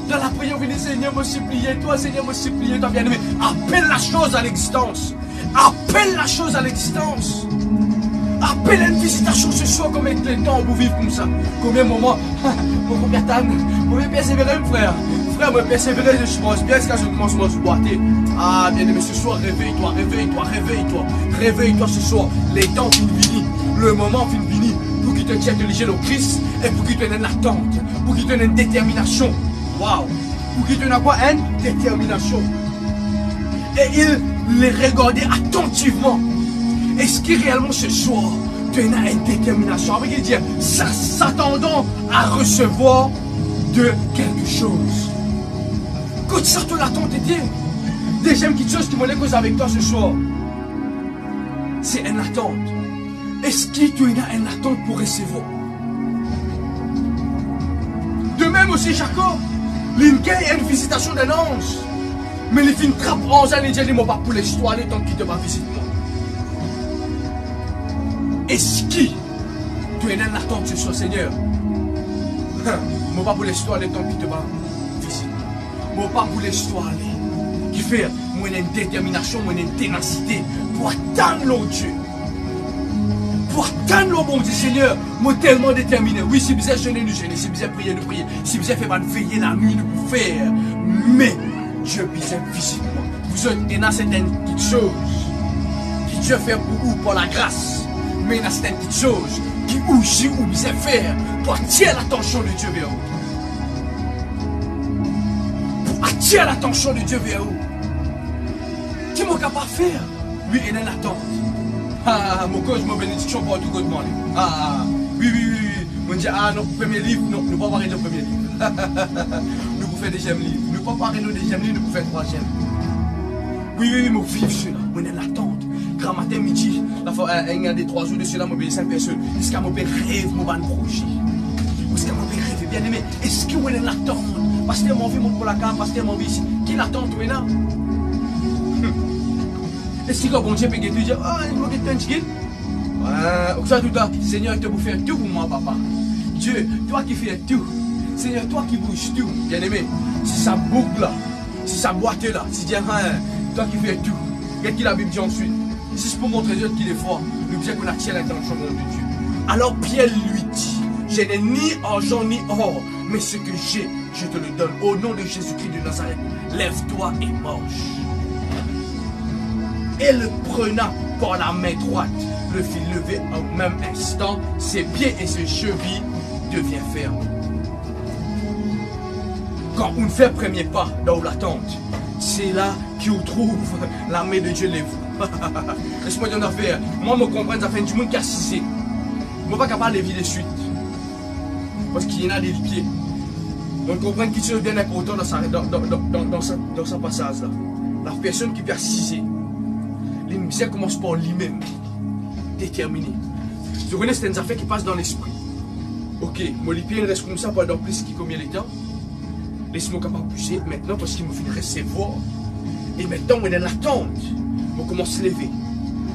Dans la prière, vous venez, Seigneur, me supplier, toi, Seigneur, me supplier, toi, bien-aimé. Appelle la chose à l'existence. Appelle la chose à l'existence. appelle une visitation ce soir, combien de temps vous vivez comme ça? Combien de moments? Mon père Tan, vous pouvez persévérer, mon frère. Frère, moi persévérer, je pense bien jusqu'à ce que je commence à se boiter. Ah, bien aimé, ce soir, réveille-toi, réveille-toi, réveille-toi. Réveille-toi ce soir. Les temps finissent, le moment finit. Pour qu'il te tienne de léger au Christ et pour qu'il te donne une attente, pour qu'il te donne une détermination. Waouh! Pour qu'il te donne quoi? Une détermination. Et il les regardait attentivement. Est-ce qu'il réellement ce soir tu as une détermination? Avec il dit, s'attendant à recevoir de quelque chose. Quand ça te l'attente était, deuxième quelque chose qui m'a cause avec toi ce soir, c'est une attente. Est-ce que tu as une attente pour recevoir? De même aussi Jacob, il a une visitation d'un ange. Mais il fait une trappe en ange, il dit, il m'a pas pour l'histoire, le temps qu'il te va visiter moi. Est-ce que tu as une attente ce soir, Seigneur? Moi pas pour l'histoire, le temps qu'il te va visiter. Moi pas pour l'histoire, qui fait, moi j'ai une détermination, moi j'ai une ténacité pour attendre l'autre Dieu. Pour attendre le bon Dieu, Seigneur, moi tellement déterminé. Oui, si vous êtes jeûné, nous jeûner, si vous êtes prié, nous prier, si vous êtes fait veiller la nuit, nous faire. Mais Dieu besoin visite moi. Vous êtes dans certaines petites choses qui Dieu fait pour vous, pour la grâce. Mais il y a certaines petites choses qui aussi vous besoin faire pour attirer l'attention de Dieu vers vous. Pour attirer l'attention de Dieu vers vous. Qui m'ont capable de faire? Oui, il y a une attente. Ah, mon coach, ma bénédiction pour tout le monde. Ah, oui. On dit, ah, non, premier livre, non, nous ne pouvons pas parler de premier livre. Nous pouvons faire deuxième livre. Nous ne pouvons pas parler de deuxième livre, nous pouvons faire troisième. Oui, mon vivre cela. On est en attente. Grand matin, midi, il y a des 3 jours de cela, mon 5 personnes. Est-ce que mon père rêve, mon projet? Est-ce que mon père rêve, bien aimé? Est-ce qu'on est en attente? Parce que mon vie monte pour la carte, parce que mon vie ici. Qui l'attend, toi, là? Est-ce que bon Dieu peut dire, ah, il faut que tu aies un chicken? Ouais, ça tout à Seigneur, tu peux faire tout pour moi, papa. Dieu, toi qui fais tout. Seigneur, toi qui bouges tout. Bien aimé, si ça boucle là, si ça boite là, si Dieu, toi qui fais tout. Qu'est-ce qu'il a Bible dit ensuite? Si c'est pour montrer Dieu qu'il est fort, nous disons qu'on attire l'attention de Dieu. Alors Pierre lui dit, je n'ai ni argent ni or, mais ce que j'ai, je te le donne. Au nom de Jésus-Christ de Nazareth, lève-toi et marche. Et le prenant par la main droite, le fit lever au même instant, ses pieds et ses chevilles deviennent fermes. Quand on fait le premier pas dans l'attente, c'est là qu'on trouve la main de Dieu lève. Laisse-moi dire une affaire. Moi, je comprends, ça fait du monde qui a assisté. Je ne suis pas capable de lever de suite. Parce qu'il y en a des pieds. Donc, on comprend quelque chose de bien important dans ce passage-là. La personne qui peut assister. L'immissaire commence par lui-même. Déterminé. Je connais certaines affaires qui passent dans l'esprit. Ok, mon pied reste comme ça pendant plus de combien de temps? Laisse-moi capable de bouger maintenant parce qu'il me fait recevoir. Et maintenant, on est en attente. Je commence à lever.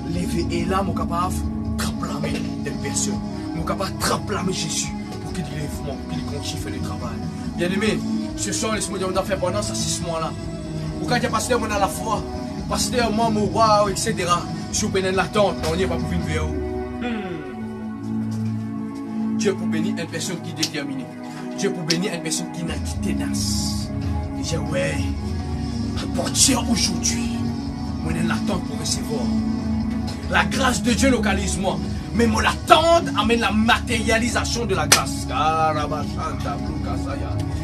Lever. Et là, je suis capable de trapper des personnes. Je suis capable de trapper Jésus pour qu'il lève moi, pour qu'il continue à faire le travail. Bien aimé, ce soir, laisse-moi dire, on a fait pendant ces 6 mois-là. Pour quand il y a pasteur, on a la foi. Pasteur, moi, waouh, etc. Je suis béni de l'attente, on n'y est pas pour une vidéo. Dieu pour bénir une personne qui est déterminée. Dieu pour bénir une personne qui n'a qui ténace. Il dit, ouais, à partir aujourd'hui, on est en attente pour recevoir. La grâce de Dieu localise moi. Mais mon attente amène la matérialisation de la grâce.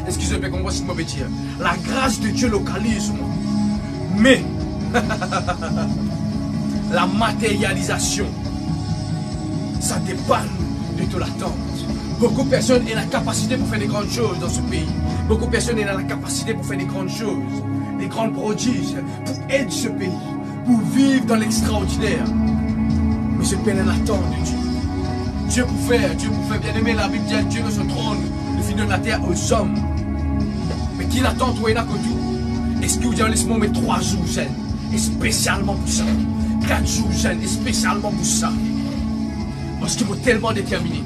Excusez-moi, comment est-ce que je peux dire? La grâce de Dieu localise moi. Mais la matérialisation, ça dépend de ton attente. Beaucoup de personnes ont la capacité pour faire des grandes choses dans ce pays. Beaucoup de personnes ont la capacité pour faire des grandes choses, des grands prodiges, pour aider ce pays, pour vivre dans l'extraordinaire. Mais ce pays est l'attente de Dieu. Dieu pour faire, bien aimé, la Bible dit Dieu de son trône, le fil de la terre aux hommes. Mais qui l'attend, toi, il n'a que tout. Est-ce que vous avez laissé moi mettre 3 jours jeunes, et spécialement pour ça, 4 jours jeunes, et spécialement pour ça. Parce qu'ils m'ont tellement déterminé.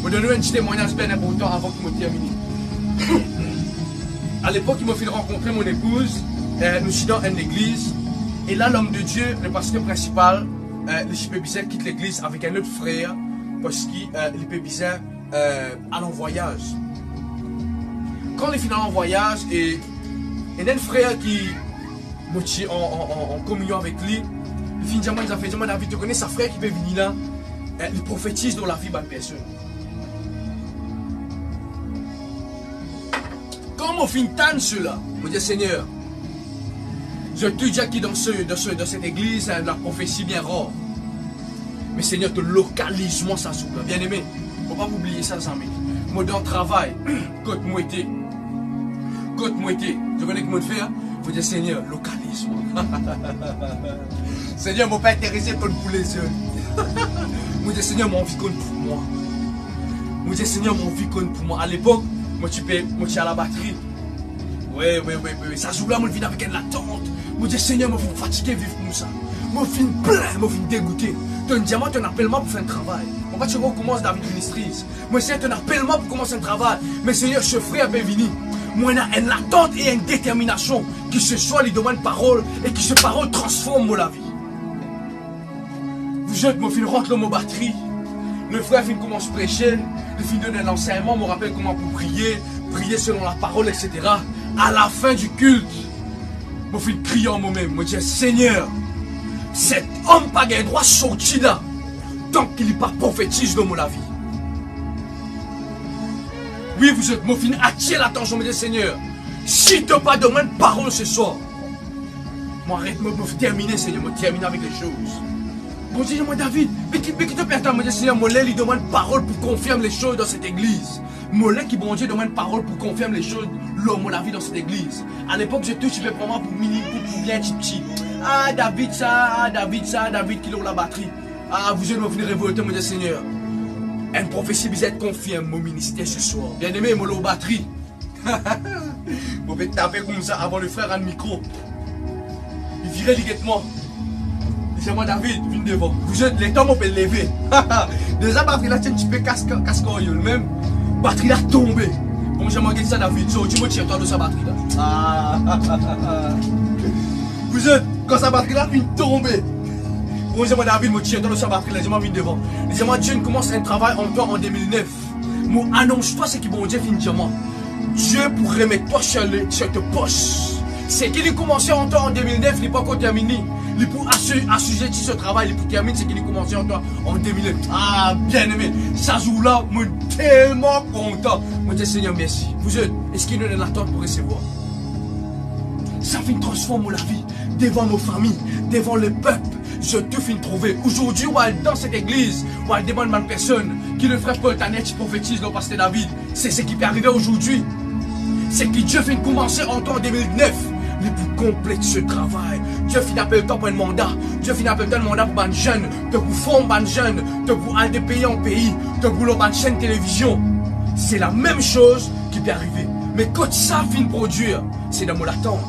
Je vais donner un petit témoignage bien important avant qu'ils m'ont terminé. À l'époque, il m'a fait rencontrer mon épouse. Nous sommes dans une église. Et là, l'homme de Dieu, le pasteur principal, le Chipébizet quitte l'église avec un autre frère parce que le Pébizet allait en voyage. Quand il finit en voyage, et il y a un frère qui est en communion avec lui, il finit il a fait David, tu connais sa frère qui peut venir là, il prophétise dans la vie de la personne. Comme au fin de cela, je dis Seigneur, je te dis qui dans cette église, la prophétie bien rare. Mais Seigneur, te localise-moi ça sous là. Bien aimé, il ne faut pas oublier ça, amis. Moi, dans le travail, quand moi été, je connais comment faire, il faut dire Seigneur, localise-moi. Seigneur, je ne pas intéressé pour les yeux. Moi, je dis Seigneur, mon vie compte pour moi. Moi, je dis Seigneur, mon vie compte pour moi. À l'époque, moi, tu es à la batterie. Oui. Ça joue là, moi, je vis avec une attente. Moi, je dis Seigneur, je suis fatigué de vivre comme ça. Je suis plein, je suis dégoûté. Tu as un diamant, tu as un appel-moi pour faire un travail. On va te recommencer David Ministries. Moi, Seigneur, tu as un appel-moi pour commencer un travail. Mais Seigneur, ce frère est venu. Moi, j'ai une attente et une détermination qui se soit les domaines de parole et qui ce parole transforme la vie. Vous êtes, moi, fin rentre dans ma batterie. Le frère fin commence à prêcher. Le fin donne un enseignement, me rappelle comment pour prier selon la parole, etc. À la fin du culte, moi, fin crier en moi-même. Moi, je dis, Seigneur, cet homme pas gain droit sorti là tant qu'il n'est pas prophétise dans la vie. Oui, vous êtes mon fin attirer l'attention, me dit Seigneur. Si tu n'as pas de moins de parole ce soir, moi arrête-moi pour terminer, Seigneur, moi terminer avec les choses. Bon Dieu, moi David, mais qui te permet, me dit Seigneur, moi il demande parole pour confirmer les choses dans cette église. Moi qui bon Dieu demande parole pour confirmer les choses, l'homme la vie dans cette église. À l'époque, je touche vraiment pour mini, pour bien petit. Ah David qui l'a la batterie. Ah vous êtes venus révolter, me dit Seigneur. Une prophétie vous êtes confirme mon ministère ce soir. Bien aimé, mon batterie. Vous pouvez taper comme ça avant le frère à le micro. Il virait immédiatement. Dis-moi David, viens devant. Vous êtes les temps on peut lever. Déjà batterie là, tu un petit peu casque en gueule même. Batterie là tombée. Bon j'ai manqué ça David, so, tu me tires toi de sa batterie là. Vous êtes, quand sa batterie là, une tombée. Bon j'ai David, me tire toi de sa batterie là, dis-moi viens devant. Dis-moi Dieu commence un travail en toi en 2009. Moi annonce-toi ce qui bon Dieu finit diamant. Dieu pour remettre toi sur te poche. C'est qu'il a commencé en toi en 2009, il n'est pas encore terminé. Il pour assujettir ce travail, il pour terminer ce qu'il a commencé en toi en 2009. Ah, bien aimé, ça joue là, je suis tellement content. Je dis Seigneur, merci. Vous êtes, est-ce qu'il y a une attente pour recevoir? Ça fait transformer la vie devant nos familles, devant le peuple. Je te finis trouver. Aujourd'hui, dans cette église, on demande à une personne qui le frère Paul Tanet prophétise le pasteur David. C'est ce qui peut arriver aujourd'hui. C'est que Dieu fait commencer en toi en 2009. Il pour compléter ce travail. Dieu finit appel temps pour un mandat. Dieu finit appel temps un mandat pour un jeune. De pour former un jeune. De pour aller de pays en pays. De pour une chaîne télévision. C'est la même chose qui peut arriver. Mais quand ça finit produire, c'est dans mon attente.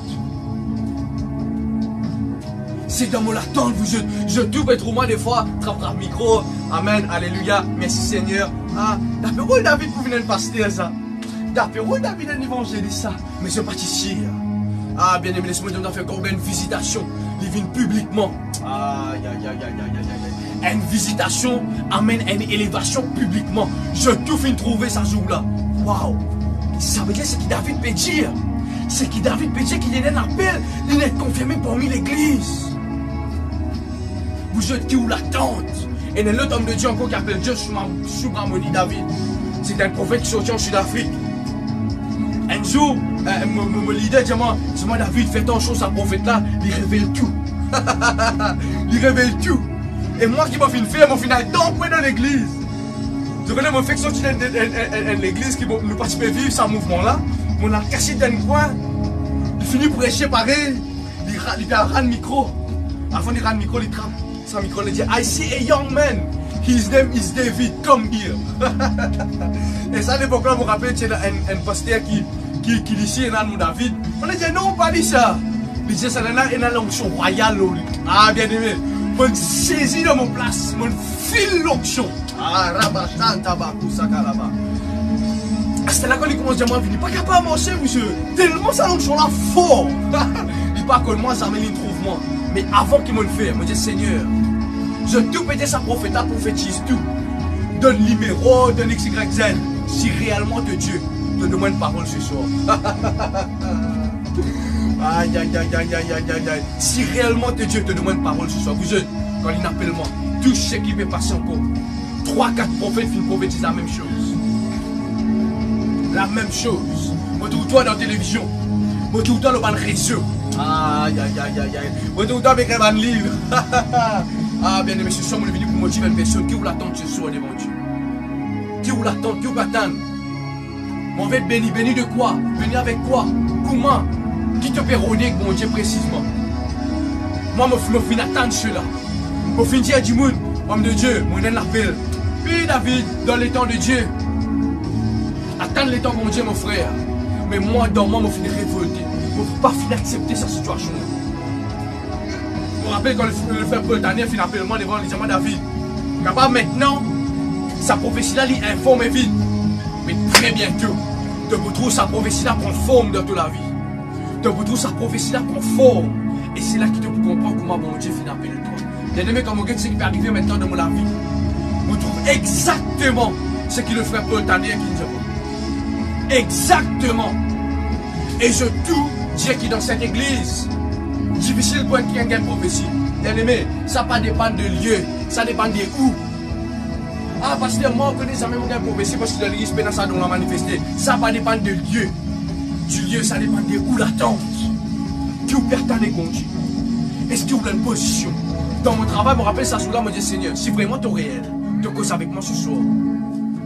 C'est dans mon attente, vous je dois être au moins des fois, trappe le micro, amen, alléluia, merci Seigneur. Ah, d'après où David pour venir pasteur ça? D'après où David est un évangéliste ça? Mais je pâtissier. Ah, bien aimé, laisse-moi dire faire une visitation, il vient publiquement. Aïe. Une visitation amène une élévation publiquement. Je tout fin trouver ça jour là. Waouh! Ça veut dire ce que David peut dire. C'est que David peut dire qu'il y a un appel, il est confirmé parmi l'église. Vous êtes qui ou l'attente? Et il y a l'autre homme de Dieu encore qui appelle Dieu Soubramoni David. C'est un prophète qui sortit en Sud-Afrique. Un jour, mon leader dit moi David, fais ton chose à ce prophète là, il révèle tout. Il révèle tout. Et moi qui m'a fait faire, mon final dans l'église. Je connais mon fait sortir de l'église qui nous participer vivre ce mouvement là. On a caché dans un coin. Il finit pour prêcher pareil. Il a un micro. Avant de rendre le micro, il trappe. Son micro, il dit I see a young man. His name is David. Come here. Et ça, à l'époque, là, vous rappelez, il y a un pasteur qui dit ici, il a un David. On a dit non, pas dit ça. Il dit ça, il a l'onction royale. Ah, bien aimé. Je saisis dans mon place. Je file l'onction. Ah, Rabachan, Tabakou, Sakalaba. C'est là qu'on commence à dire, pas capable de marcher, monsieur. Tellement ça l'onction là fort. Il pas que moi, ça me trouve moi. Mais avant qu'il me le fasse, je dis Seigneur, Je tout péter sa prophète, prophétise tout. Donne numéro, donne XYZ. Si réellement de Dieu te demande parole ce soir. Aïe, aïe, aïe, aïe, aïe, aïe, aïe, aïe. Si réellement de Dieu te demande parole ce soir, vous êtes, quand il appelle moi, tout ce qui peut passer encore. 3-4 prophètes viennent prophétiser la même chose. La même chose. Retrouve-toi dans la télévision. Retrouve-toi dans le réseau. Aïe, aïe, aïe, aïe, aïe. Retrouve-toi avec un livre. Ah, bien aimé, ce soir, on est venu pour motiver une personne. Qui vous l'attend ce soir devant Dieu? Qui vous l'attend? Qui vous attend? On va être béni. Béni de quoi? Béni avec quoi? Comment? Qui te peut rôder avec mon Dieu précisément? Moi, je finis attendre cela. Je finis dire du monde, homme de Dieu, mon l'appel. Puis David, dans les temps de Dieu. Attendre les temps de mon Dieu, mon frère. Mais moi, dans moi, je finis révolté. Je ne peux pas finir accepter cette situation. Je me rappelle quand le frère Paul Tanner finit appel moi devant les David. Capable maintenant, sa prophétie là, il informe vite. Mais très bientôt, tu retrouves sa prophétie là prend forme dans toute la vie. Tu retrouves sa prophétie là prend forme. Et c'est là que tu comprends comment mon Dieu finit appel de toi. Bien aimé, quand mon Dieu, ce qui peut arriver maintenant dans la vie, on trouve exactement ce que le frère Paul Tanner qui nous a. Exactement. Et je tout Dieu qui est dans cette église. Difficile pour quelqu'un qui a une prophétie. Bien aimé, ça ne dépend de lieu, ça dépend de où. Ah, parce que moi, on connaît jamais mon prophétie parce que l'église pénale ça l'a manifesté. Ça ne dépend de lieu. Du lieu, ça dépend de où l'attente. Qui vous pertenez con Dieu. Est-ce que vous avez une position? Dans mon travail, je me rappelle ça souvent, je me dis Seigneur, si vraiment tu es réel, tu causes avec moi ce soir.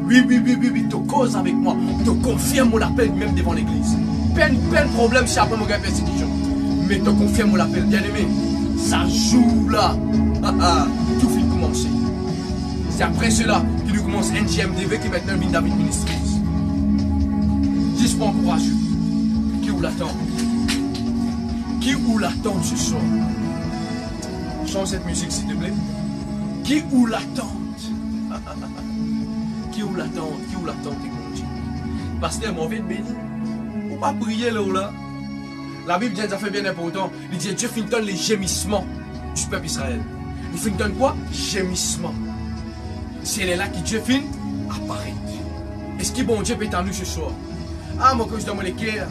Oui, tu causes avec moi. Tu confirmes mon appel même devant l'église. Peine problème si après mon gars persécution. Mais tu confirmes mon appel, bien aimé. Ça joue là. Tout finit de commencer. C'est après cela qu'il nous commence NGMDV qui maintenant vient David Ministries. Juste pour encourager. Qui vous l'attend? Qui vous l'attend ce soir? Change cette musique s'il te plaît. Qui vous l'attend? Qui vous l'attend? Qui vous l'attend? Pasteur, mon vie de béni. Ou pas prier là ou là? La Bible dit ça fait bien important. Il dit Dieu finit les gémissements du peuple Israël. Il finit quoi? Gémissements. C'est là que Dieu finit apparaître. Est-ce que bon Dieu peut être en nous ce soir? Ah, mon coach dans mon équerre.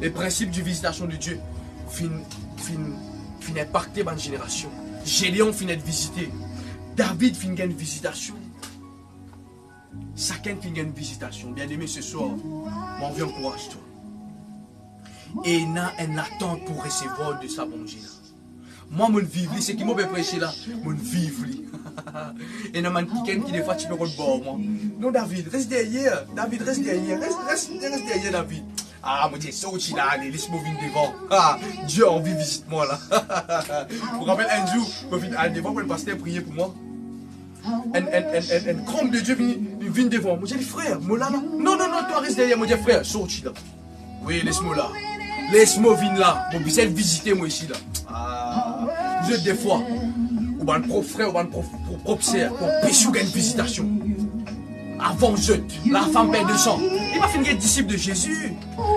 Les principes de visitation de Dieu finissent impacter ma génération. Gédéon finit être visité. David finit une visitation. Chacun finit une visitation. Bien aimé ce soir, mon vieux encourage-toi. Et il y a une attente pour recevoir de sa bon Dieu. Moi, mon vivre, c'est qui m'a prêché là. Mon vivre. Et il y a un qui des fois tu peux le bord moi. Non, David, reste derrière. David, reste derrière. Reste derrière, David. Ah, mon Dieu, sorti là, allez, laisse-moi venir devant. Ah, Dieu a envie, visite-moi là. Vous vous rappelez un jour, je vais aller devant pour le pasteur prier pour moi. Un crème de Dieu vient devant. Moi, j'ai dit, frère, moi là. Non, toi reste derrière, moi, j'ai dit, frère, sorti là. Oui, laisse-moi là. Laisse-moi venir là. Mon besoin de visiter moi ici là. Ah, vous êtes des fois, ou bien le propre frère, ou bien le propre sœur, pour pécher une visitation. Avant je, la femme perd de sang. Il va finir disciple de Jésus.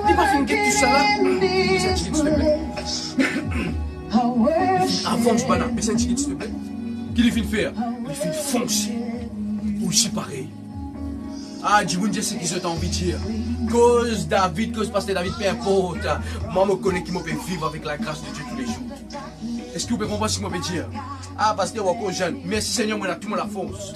Il va finir tout ça là. S'il te plaît. Avant je banane, mais s'il te plaît. Qu'il finit faire? Il finit foncer. Aussi pareil. Ah, dis-moi ce qu'ils ont envie de dire. Cause David, cause pasteur David, peu importe. Moi, je connais qui me peut vivre avec la grâce de Dieu tous les jours. Est-ce que vous pouvez comprendre ce que je peux dire? Ah, pasteur, vous êtes encore jeune. Merci Seigneur, moi, tout le monde la force.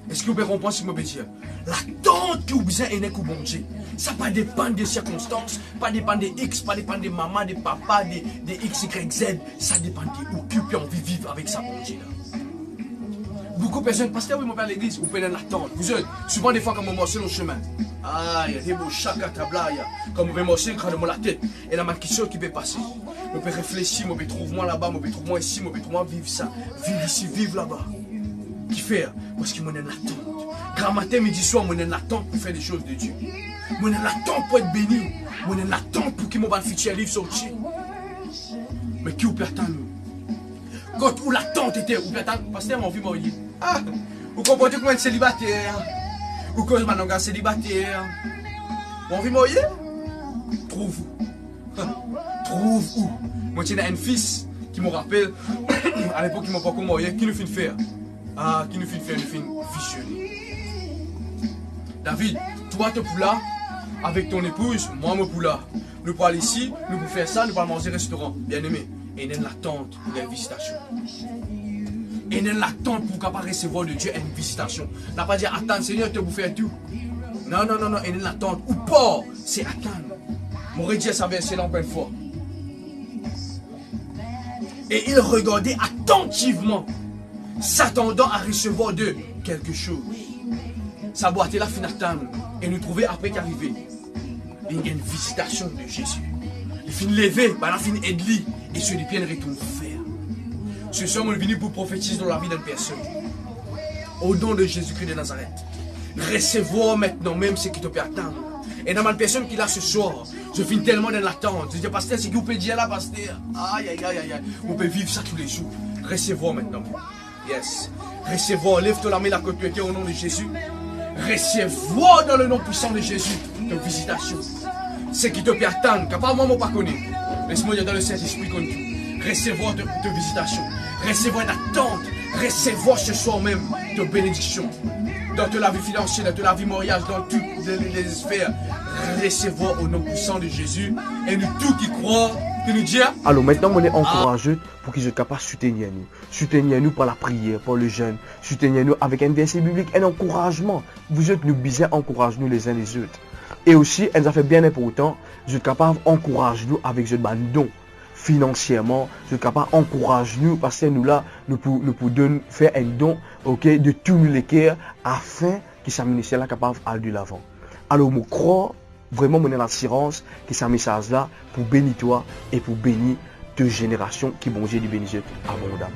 Est-ce que vous pouvez comprendre ce que je peux dire? L'attente que vous avez est que bon Dieu. Ça ne dépend pas des circonstances, pas dépend des X, pas dépend des mamans, des papas, des X, Y, Z. Ça dépend de où tu peux envie de vivre avec sa bon Dieu. Beaucoup de personnes, pasteur, oui, mon père à l'église, vous prenez l'attente. Vous êtes souvent des fois quand vous marchez au chemin. Ah, il y a des beaux chaka tabla, quand vous marchez, quand vous la tête. Et la question qui peut passer. On peut réfléchir, on peut trouver moi là-bas, on peut trouver moi ici, on peut trouver moi vivre ça. Vivre ici, vivre là-bas. Qui fait? Parce que moi, j'ai l'attente. Grand matin, midi, soir, moi, j'ai l'attente pour faire des choses de Dieu. Moi, j'ai l'attente pour être béni. Moi, j'ai l'attente pour que mon futur livre sortir. Mais qui vous peut attendre? Quand où l'attente était, vous peut attendre? Pasteur, mon vie m'a dit. Ah, vous comprenez comment être célibataire? Ou cause maintenant un célibataire? Mon vie m'a dit? Trouve où? Trouve où? Moi, j'ai un fils qui me rappelle, à l'époque, qui m'a pas commencé, qui nous fait faire. Ah, qui nous fait faire, nous fait visionner. David, toi tu es là avec ton épouse, moi je suis là. Nous pouvons aller ici, nous pouvons faire ça, nous pouvons manger au restaurant. Bien aimé, et nous l'attente pour une visitation. Et nous l'attente pour capable recevoir de Dieu une visitation. N'a pas dit attends, Seigneur, te vous faire tout. Non, non, non, non, et nous l'attente. Ou pas, c'est attendre. M'aurait dit ça verset là plein de fois. Et il regardait attentivement, s'attendant à recevoir d'eux quelque chose. Sa boîte est là, fin attendre. Et nous trouver après qu'arriver. Il y a une visitation de Jésus. Il finit lever, il finit aider et sur les pieds, il retourne faire. Ce soir, on est venu pour prophétiser dans la vie d'une personne. Au nom de Jésus-Christ de Nazareth. Recevoir maintenant même ce qui te peut attendre. Et dans ma personne qui est là ce soir, je finis tellement dans l'attente. Je dis, pasteur, c'est que vous pouvez dire là, pasteur. Aïe, aïe, aïe, aïe. Vous pouvez vivre ça tous les jours. Recevoir maintenant. Yes. Recevoir. Lève-toi la main là que tu étais au nom de Jésus. Recevoir dans le nom puissant de Jésus de visitation. Ce qui te peut attendre, car pas moi, pas connu. Laisse-moi dire dans le Saint-Esprit comme tout. Recevoir de visitation. Recevoir une attente. Recevoir ce soir même de bénédiction. Dans toute la vie financière, dans toute la vie mariage, dans toutes les sphères. Recevoir au nom puissant de Jésus. Et nous tous qui croient, que nous dire. Alors maintenant, on est encouragé pour qu'ils soient capables de soutenir nous. Soutenir nous par la prière, par le jeûne. Soutenir nous avec un verset biblique, un encouragement. Vous êtes nous bien, encourage nous les uns les autres. Et aussi, elle nous a fait bien important, vous êtes capables d'encourager nous avec ce don. Financièrement, vous êtes capables d'encourager nous parce que nous là, nous pouvons faire un don, ok, de tous les cœurs afin que ce ministère là capable d'aller de l'avant. Alors, je crois vraiment mon assurance que ce message là pour bénir toi et pour bénir deux générations qui vont Dieu bénir abondamment.